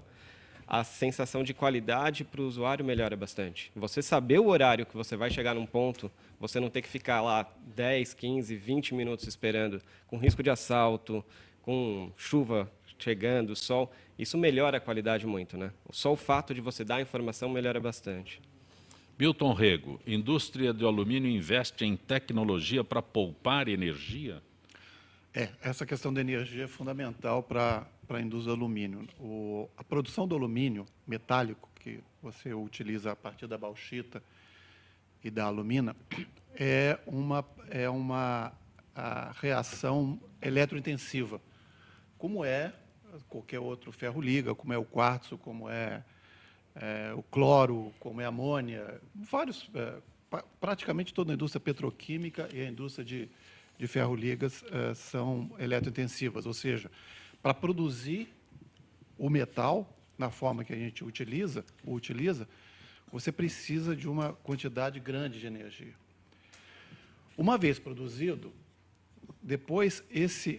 a sensação de qualidade para o usuário melhora bastante. Você saber o horário que você vai chegar num ponto, você não ter que ficar lá 10, 15, 20 minutos esperando, com risco de assalto, com chuva chegando, sol, isso melhora a qualidade muito, né? Só o fato de você dar a informação melhora bastante. Milton Rego, indústria de alumínio investe em tecnologia para poupar energia? Essa questão da energia é fundamental para a indústria do alumínio. A produção do alumínio metálico, que você utiliza a partir da bauxita e da alumina, é uma reação eletrointensiva, como é qualquer outro ferro-liga, como é o quartzo, como é o cloro, como é a amônia, praticamente toda a indústria petroquímica e a indústria de ferro-ligas são eletrointensivas, ou seja, para produzir o metal na forma que a gente utiliza, você precisa de uma quantidade grande de energia. Uma vez produzido, Depois,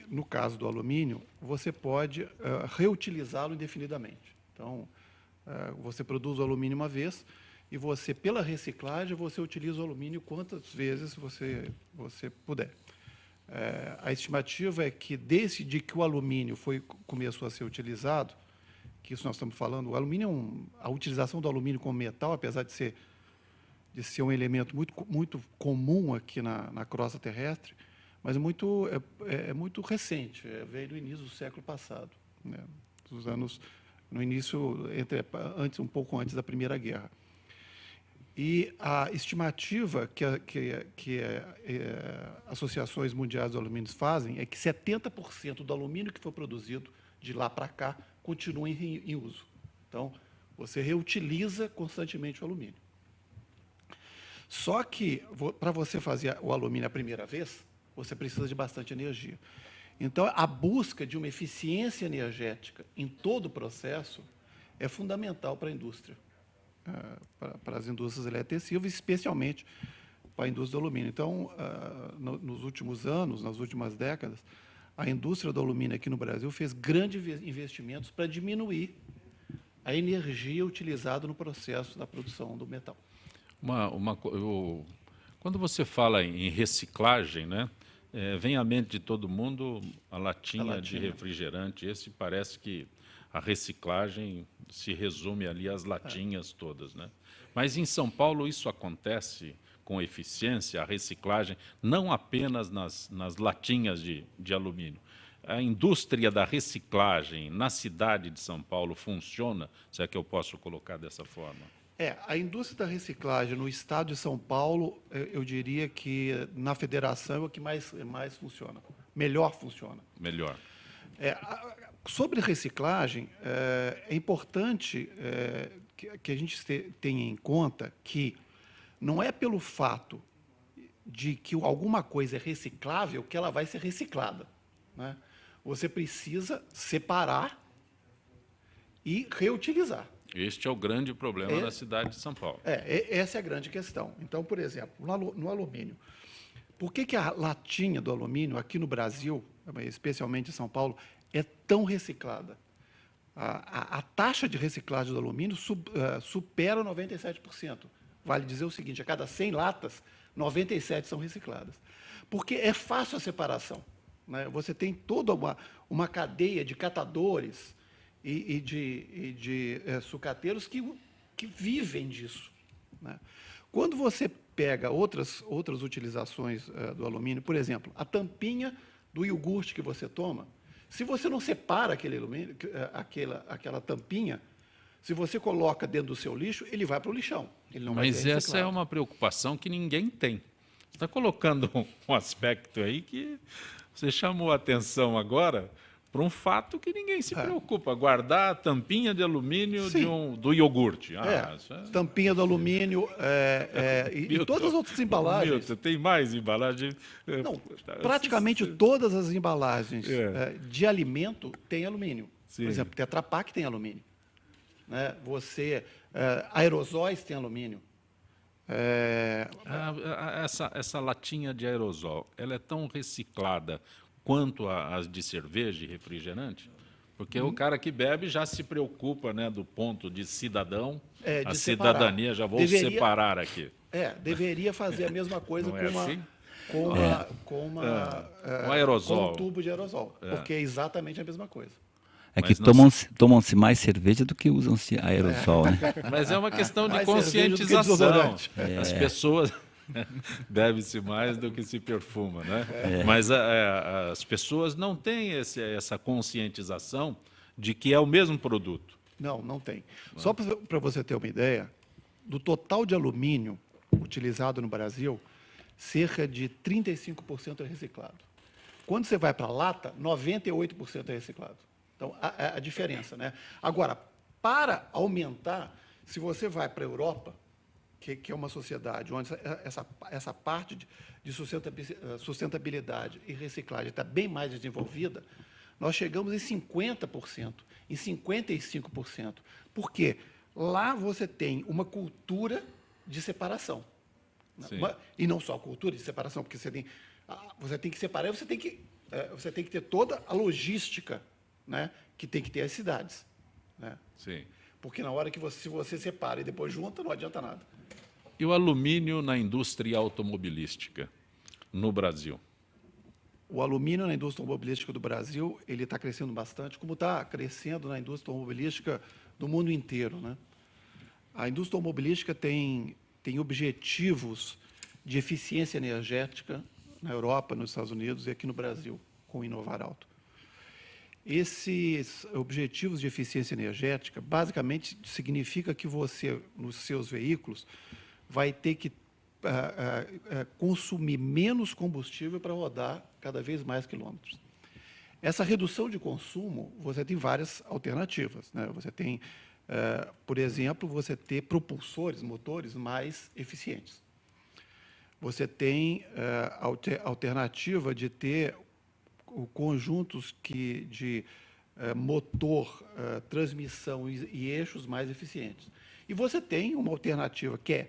no caso do alumínio, você pode reutilizá-lo indefinidamente. Então, você produz o alumínio uma vez e você, pela reciclagem, você utiliza o alumínio quantas vezes você puder. A estimativa é que, desde que o alumínio começou a ser utilizado, que isso nós estamos falando, o alumínio, a utilização do alumínio como metal, apesar de ser um elemento muito comum aqui na crosta terrestre, mas é muito recente, veio do início do século passado, né? Dos anos, no início, um pouco antes da Primeira Guerra. E a estimativa que associações mundiais do alumínio fazem é que 70% do alumínio que foi produzido de lá para cá continua em uso. Então, você reutiliza constantemente o alumínio. Só que, para você fazer o alumínio a primeira vez, você precisa de bastante energia. Então, a busca de uma eficiência energética em todo o processo é fundamental para a indústria, para as indústrias eletrointensivas, especialmente para a indústria do alumínio. Então, nos últimos anos, nas últimas décadas, a indústria do alumínio aqui no Brasil fez grandes investimentos para diminuir a energia utilizada no processo da produção do metal. Quando você fala em reciclagem, né, vem à mente de todo mundo a latinha de refrigerante. Esse parece que a reciclagem se resume ali às latinhas todas, né? Mas em São Paulo isso acontece com eficiência, a reciclagem, não apenas nas latinhas de alumínio. A indústria da reciclagem na cidade de São Paulo funciona? Se é que eu posso colocar dessa forma? A indústria da reciclagem no estado de São Paulo, eu diria que na federação é o que mais funciona, melhor funciona. Melhor. Sobre reciclagem, é importante que a gente tenha em conta que não é pelo fato de que alguma coisa é reciclável que ela vai ser reciclada, né? Você precisa separar e reutilizar. Este é o grande problema da cidade de São Paulo. Essa é a grande questão. Então, por exemplo, no alumínio, por que a latinha do alumínio aqui no Brasil, especialmente em São Paulo, é tão reciclada? A taxa de reciclagem do alumínio supera 97%. Vale dizer o seguinte, a cada 100 latas, 97 são recicladas. Porque é fácil a separação, né? Você tem toda uma cadeia de catadores e de sucateiros que vivem disso, né? Quando você pega outras utilizações do alumínio, por exemplo, a tampinha do iogurte que você toma, se você não separa aquele alumínio, aquela tampinha, se você coloca dentro do seu lixo, ele vai para o lixão. Ele não vai ser reciclado. Essa é uma preocupação que ninguém tem. Você está colocando um aspecto aí que você chamou a atenção agora para um fato que ninguém se preocupa, guardar a tampinha de alumínio do iogurte. Tampinha do alumínio e todas as outras embalagens. Milton, tem mais embalagem? Não, praticamente todas as embalagens de alimento têm alumínio. Sim. Por exemplo, Tetra Pak tem alumínio, né? Aerosóis têm alumínio. Essa latinha de aerosol, ela é tão reciclada quanto as de cerveja e refrigerante? Porque o cara que bebe já se preocupa, né, do ponto de cidadão, a cidadania, já vou separar aqui. Deveria fazer a mesma coisa com um aerosol. Com um tubo de aerosol, porque é exatamente a mesma coisa. Que tomam-se mais cerveja do que usam-se aerosol, né? Mas é uma questão de conscientização. As pessoas bebe-se mais do que se perfuma, né? Mas as pessoas não têm essa conscientização de que é o mesmo produto. Não tem. Só para você ter uma ideia, do total de alumínio utilizado no Brasil, cerca de 35% é reciclado. Quando você vai para a lata, 98% é reciclado. Então, a diferença, né? Agora, para aumentar, se você vai para a Europa, que é uma sociedade onde essa parte de sustentabilidade e reciclagem está bem mais desenvolvida, nós chegamos em 50%, em 55%. Por quê? Lá você tem uma cultura de separação. E não só a cultura de separação, porque você tem você tem que separar, você tem que ter toda a logística, né, que tem que ter as cidades. Né? Sim. Porque na hora que se você separa e depois junta, não adianta nada. E o alumínio na indústria automobilística no Brasil? O alumínio na indústria automobilística do Brasil, ele está crescendo bastante, como está crescendo na indústria automobilística do mundo inteiro. Né? A indústria automobilística tem objetivos de eficiência energética na Europa, nos Estados Unidos e aqui no Brasil, com o Inovar Alto. Esses objetivos de eficiência energética, basicamente, significa que você, nos seus veículos, vai ter que consumir menos combustível para rodar cada vez mais quilômetros. Essa redução de consumo, você tem várias alternativas. Né? Você tem, por exemplo, você ter propulsores, motores mais eficientes. Você tem alternativa de ter conjuntos de motor, transmissão e eixos mais eficientes. E você tem uma alternativa que é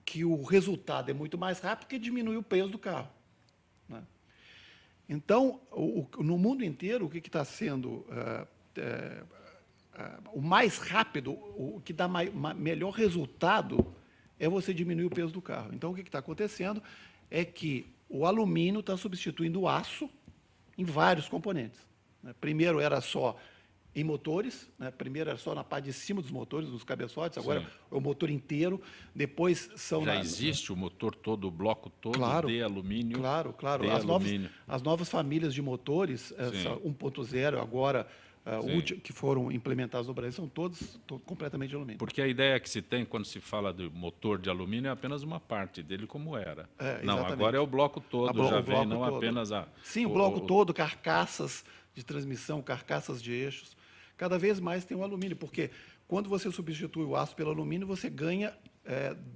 que o resultado é muito mais rápido, que diminui o peso do carro. Né? Então, no mundo inteiro, o que está sendo o mais rápido, o que dá melhor resultado, é você diminuir o peso do carro. Então, o que está acontecendo é que o alumínio está substituindo o aço em vários componentes. Né? Primeiro era só em motores, né? Primeiro era só na parte de cima dos motores, nos cabeçotes, agora é o motor inteiro, depois são... Já existe o motor todo, o bloco todo de alumínio? Claro. As novas famílias de motores, 1.0, agora, que foram implementadas no Brasil, são todos completamente de alumínio. Porque a ideia que se tem quando se fala de motor de alumínio é apenas uma parte dele, como era. Não, agora é o bloco todo, não apenas a... Sim, o bloco todo, carcaças de transmissão, carcaças de eixos. Cada vez mais tem o alumínio, porque quando você substitui o aço pelo alumínio, você ganha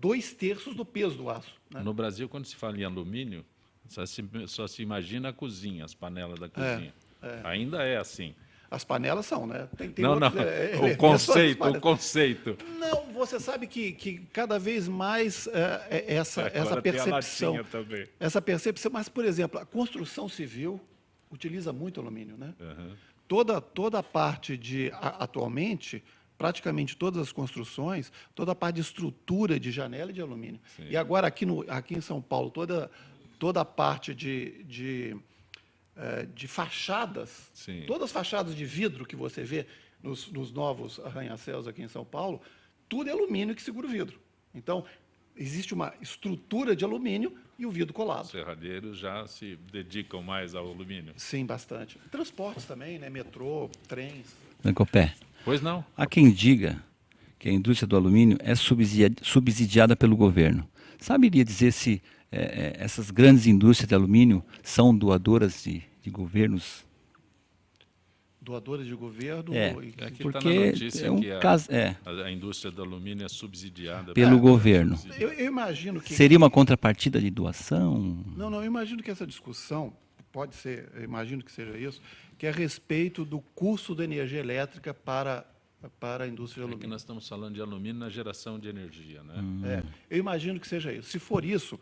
2/3 do peso do aço. Né? No Brasil, quando se fala em alumínio, só se imagina a cozinha, as panelas da cozinha. Ainda é assim. As panelas são, né? Tem não, outros, o conceito. Não, você sabe que cada vez mais essa percepção... Essa percepção, mas, por exemplo, a construção civil utiliza muito alumínio, né? Uhum. Toda a parte de... Atualmente, praticamente todas as construções, toda a parte de estrutura de janela é de alumínio. Sim. E agora, aqui em São Paulo, toda a parte de fachadas, todas as fachadas de vidro que você vê nos novos arranha-céus aqui em São Paulo, tudo é alumínio que segura o vidro. Então, existe uma estrutura de alumínio e o vidro colado. Os serralheiros já se dedicam mais ao alumínio? Sim, bastante. Transportes também, né? Metrô, trens. Lancopé. Pois não. Há quem diga que a indústria do alumínio é subsidiada pelo governo. Saberia dizer se essas grandes indústrias de alumínio são doadoras de governos? Doadoras de governo? Aqui porque está na notícia que a indústria do alumínio é subsidiada pelo governo. Eu imagino que... Seria uma contrapartida de doação? Não, eu imagino que essa discussão, pode ser, eu imagino que seja isso, que é a respeito do custo da energia elétrica para a indústria de alumínio. É que nós estamos falando de alumínio na geração de energia, né? Eu imagino que seja isso. Se for isso...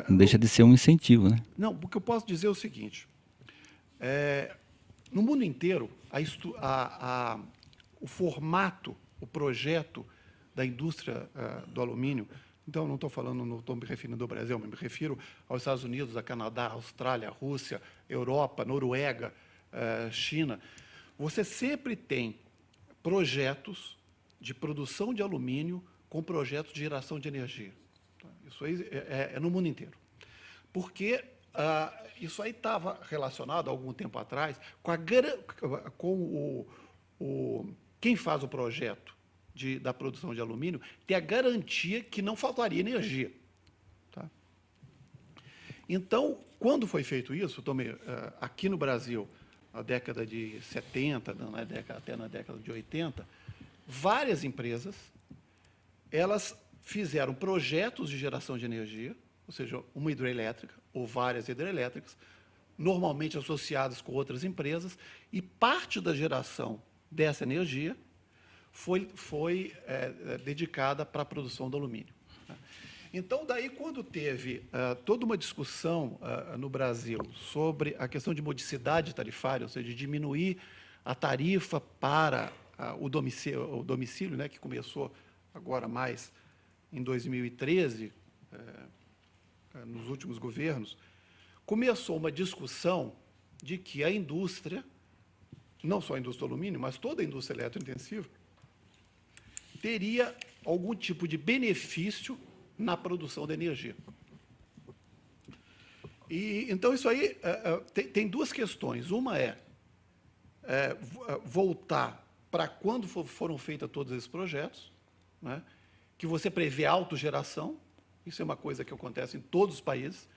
Não deixa de ser um incentivo, né? Não, o que eu posso dizer é o seguinte. No mundo inteiro, o formato, o projeto da indústria do alumínio, então não estou me referindo ao Brasil, mas me refiro aos Estados Unidos, a Canadá, Austrália, Rússia, Europa, Noruega, China. Você sempre tem projetos de produção de alumínio com projetos de geração de energia. Isso aí é no mundo inteiro. Porque isso aí estava relacionado, há algum tempo atrás, com quem faz o projeto da produção de alumínio ter a garantia que não faltaria energia. Tá? Então, quando foi feito isso, aqui no Brasil, na década de 70, até na década de 80, várias empresas elas fizeram projetos de geração de energia, ou seja, uma hidrelétrica ou várias hidrelétricas, normalmente associadas com outras empresas, e parte da geração dessa energia foi dedicada para a produção do alumínio. Então, daí, quando teve toda uma discussão no Brasil sobre a questão de modicidade tarifária, ou seja, diminuir a tarifa para o domicílio, né, que começou agora mais em 2013, nos últimos governos, começou uma discussão de que a indústria, não só a indústria do alumínio, mas toda a indústria eletrointensiva, teria algum tipo de benefício na produção de energia. E, então, isso aí tem duas questões. Uma é voltar para quando foram feitos todos esses projetos, né, que você prevê autogeração. Isso é uma coisa que acontece em todos os países.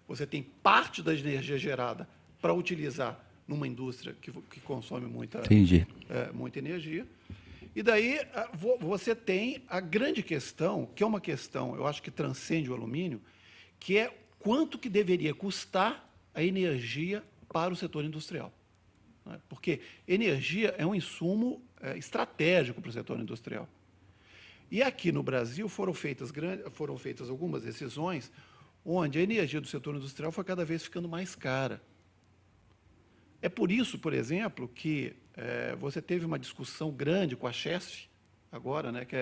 Você tem parte da energia gerada para utilizar numa indústria que consome muita energia. E daí você tem a grande questão, que é uma questão, eu acho que transcende o alumínio, que é quanto que deveria custar a energia para o setor industrial. Porque energia é um insumo estratégico para o setor industrial. E aqui no Brasil foram feitas algumas decisões onde a energia do setor industrial foi cada vez ficando mais cara. É por isso, por exemplo, que você teve uma discussão grande com a Chesf, agora, né, que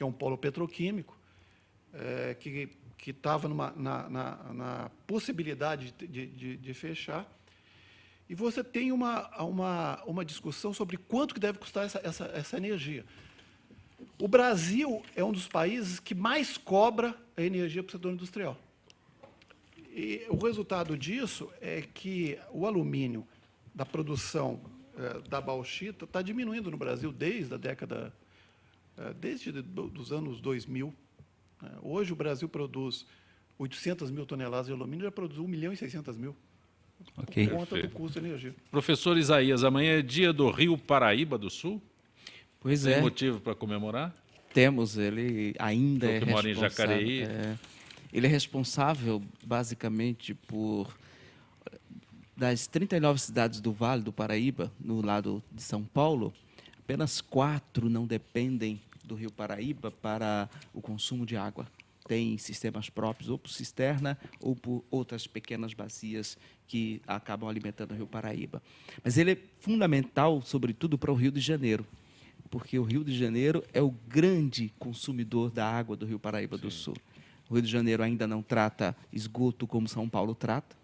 é um polo petroquímico, que estava na possibilidade de fechar. E você tem uma discussão sobre quanto que deve custar essa energia. O Brasil é um dos países que mais cobra a energia para o setor industrial. E o resultado disso é que o alumínio da produção da bauxita está diminuindo no Brasil desde os anos 2000. Hoje o Brasil produz 800 mil toneladas de alumínio, já produz 1.600.000. Ok. Por conta do custo de energia. Professor Isaías, amanhã é dia do Rio Paraíba do Sul? Pois Tem é. motivo para comemorar? Temos, ele ainda é que mora em responsável. Jacareí. Ele é responsável, basicamente, por... Das 39 cidades do Vale do Paraíba, no lado de São Paulo, apenas 4 não dependem do Rio Paraíba para o consumo de água. Tem sistemas próprios, ou por cisterna, ou por outras pequenas bacias que acabam alimentando o Rio Paraíba. Mas ele é fundamental, sobretudo, para o Rio de Janeiro, porque o Rio de Janeiro é o grande consumidor da água do Rio Paraíba do Sul. O Rio de Janeiro ainda não trata esgoto como São Paulo trata.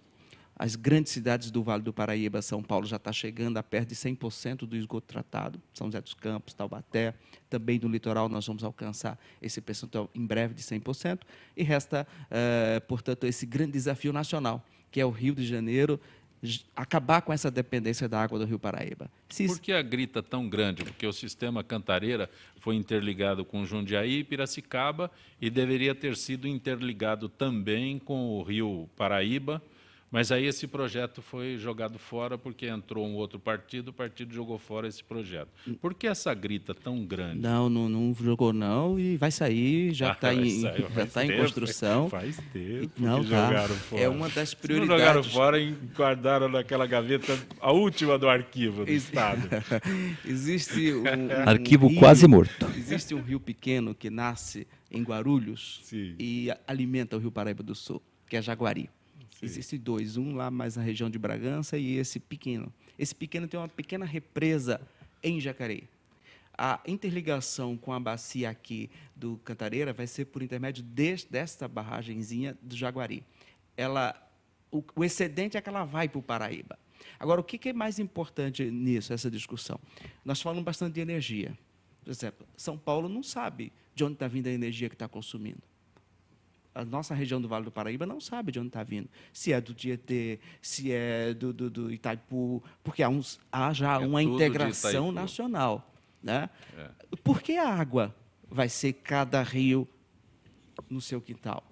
As grandes cidades do Vale do Paraíba, São Paulo, já está chegando a perto de 100% do esgoto tratado. São José dos Campos, Taubaté. Também no litoral nós vamos alcançar esse percentual em breve de 100%. E resta, portanto, esse grande desafio nacional, que é o Rio de Janeiro acabar com essa dependência da água do Rio Paraíba. Por que a grita tão grande? Porque o sistema Cantareira foi interligado com Jundiaí e Piracicaba e deveria ter sido interligado também com o Rio Paraíba, mas aí esse projeto foi jogado fora porque entrou um outro partido, o partido jogou fora esse projeto. Por que essa grita tão grande? Não jogou não e vai sair, já está em construção. Faz tempo não, que jogaram fora. É uma das prioridades. Não jogaram fora e guardaram naquela gaveta a última do arquivo do Estado. Existe arquivo rio, quase morto. Existe um rio pequeno que nasce em Guarulhos e alimenta o Rio Paraíba do Sul, que é Jaguari. Existem 2, um lá mais na região de Bragança e esse pequeno. Esse pequeno tem uma pequena represa em Jacareí. A interligação com a bacia aqui do Cantareira vai ser por intermédio desta barragenzinha do Jaguari. O excedente é que ela vai para o Paraíba. Agora, o que é mais importante nisso, essa discussão? Nós falamos bastante de energia. Por exemplo, São Paulo não sabe de onde está vindo a energia que está consumindo. A nossa região do Vale do Paraíba não sabe de onde está vindo. Se é do Tietê, se é do Itaipu, porque há já uma integração nacional. Né? Por que a água vai ser cada rio no seu quintal?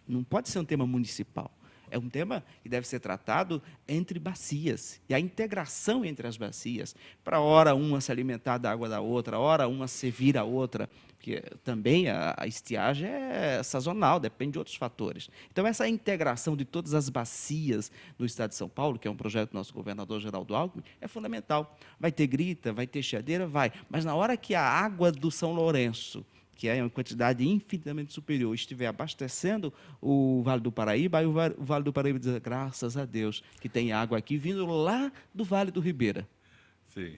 Não pode ser um tema municipal. É um tema que deve ser tratado entre bacias. E a integração entre as bacias, para hora uma se alimentar da água da outra, hora uma servir a outra, porque também a estiagem é sazonal, depende de outros fatores. Então, essa integração de todas as bacias no Estado de São Paulo, que é um projeto do nosso governador Geraldo Alckmin, é fundamental. Vai ter grita, vai ter chiadeira, vai. Mas na hora que a água do São Lourenço, que é uma quantidade infinitamente superior, estiver abastecendo o Vale do Paraíba, aí o Vale do Paraíba diz, graças a Deus, que tem água aqui vindo lá do Vale do Ribeira. Sim.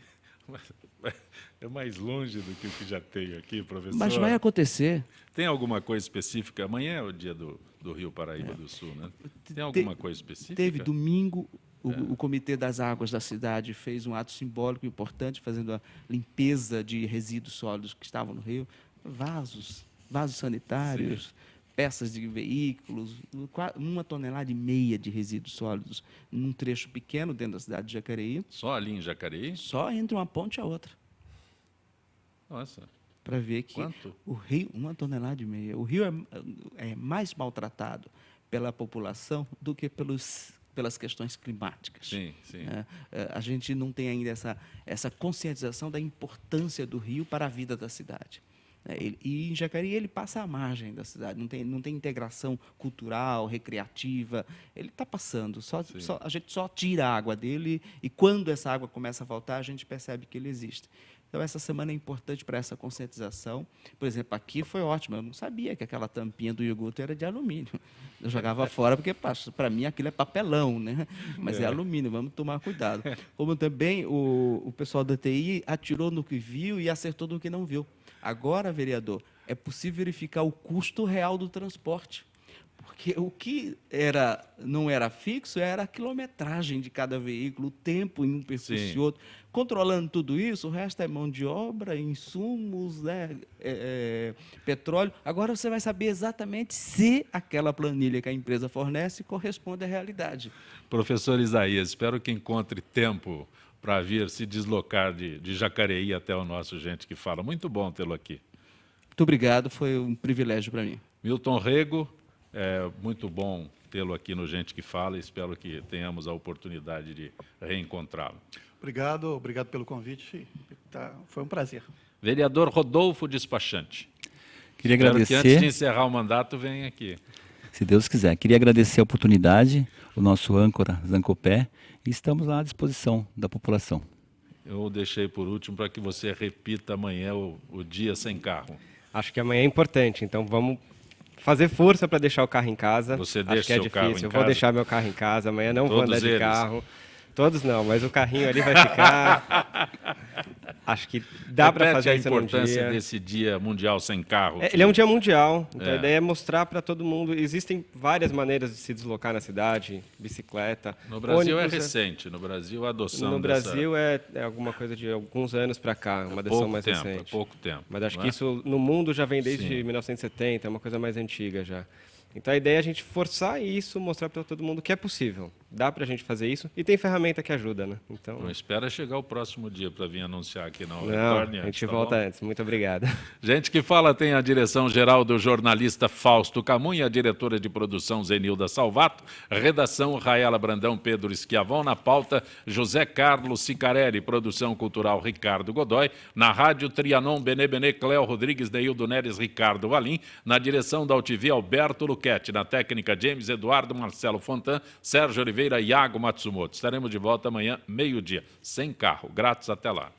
É mais longe do que o que já tem aqui, professor. Mas vai acontecer. Tem alguma coisa específica? Amanhã é o dia do Rio Paraíba do Sul, né? Tem alguma coisa específica? Teve domingo, o Comitê das Águas da cidade fez um ato simbólico importante, fazendo a limpeza de resíduos sólidos que estavam no rio, vasos sanitários, sim, peças de veículos, 1,5 tonelada de resíduos sólidos num trecho pequeno dentro da cidade de Jacareí. Só ali em Jacareí? Só entre uma ponte e a outra. Nossa. Para ver que quanto? O rio, 1,5 tonelada. O rio é mais maltratado pela população do que pelas questões climáticas. Sim, sim. A gente não tem ainda essa conscientização da importância do rio para a vida da cidade. E em Jacareí ele passa à margem da cidade, não tem integração cultural, recreativa, ele está passando, a gente só tira a água dele e quando essa água começa a faltar, a gente percebe que ele existe. Então, essa semana é importante para essa conscientização. Por exemplo, aqui foi ótimo, eu não sabia que aquela tampinha do iogurte era de alumínio. Eu jogava fora porque, para mim, aquilo é papelão, né? Mas é alumínio, vamos tomar cuidado. Como também o pessoal da TI atirou no que viu e acertou no que não viu. Agora, vereador, é possível verificar o custo real do transporte. Porque o que não era fixo era a quilometragem de cada veículo, o tempo em um percurso e outro. Controlando tudo isso, o resto é mão de obra, insumos, né, petróleo. Agora você vai saber exatamente se aquela planilha que a empresa fornece corresponde à realidade. Professor Isaías, espero que encontre tempo para vir se deslocar de Jacareí até o nosso Gente que Fala. Muito bom tê-lo aqui. Muito obrigado, foi um privilégio para mim. Milton Rego, é muito bom tê-lo aqui no Gente que Fala e espero que tenhamos a oportunidade de reencontrá-lo. Obrigado pelo convite, foi um prazer. Vereador Rodolfo Despachante. Queria agradecer. Que antes de encerrar o mandato, venha aqui. Se Deus quiser. Queria agradecer a oportunidade, o nosso âncora Zancopé, e estamos lá à disposição da população. Eu deixei por último para que você repita amanhã o dia sem carro. Acho que amanhã é importante, então vamos fazer força para deixar o carro em casa. Você deixa seu carro em casa? Eu vou deixar meu carro em casa, amanhã não vou andar de eles? carro. Todos não, mas o carrinho ali vai ficar. Acho que dá para fazer isso num dia. A importância desse dia mundial sem carro. Ele é um dia mundial, então a ideia é mostrar para todo mundo. Existem várias maneiras de se deslocar na cidade, bicicleta. No Brasil é recente, no Brasil a adoção No Brasil é alguma coisa de alguns anos para cá, uma adoção mais recente. É pouco tempo. Mas acho que isso no mundo já vem desde 1970, é uma coisa mais antiga já. Então a ideia é a gente forçar isso, mostrar para todo mundo que é possível. Dá para a gente fazer isso e tem ferramenta que ajuda, né? Então, não espera chegar o próximo dia para vir anunciar aqui, não. Retorne antes, a gente volta antes. Muito obrigado. Gente que Fala tem a direção-geral do jornalista Fausto Camunha, a diretora de produção Zenilda Salvato, redação Raela Brandão, Pedro Schiavon, na pauta José Carlos Sicarelli, produção cultural Ricardo Godoy, na rádio Trianon, Benê, Cléo Rodrigues, Neildo Neres, Ricardo Valim, na direção da UTV Alberto Luquete, na técnica James Eduardo, Marcelo Fontan, Sérgio Oliveira, Iago Matsumoto. Estaremos de volta amanhã, meio-dia, sem carro. Grátis, até lá.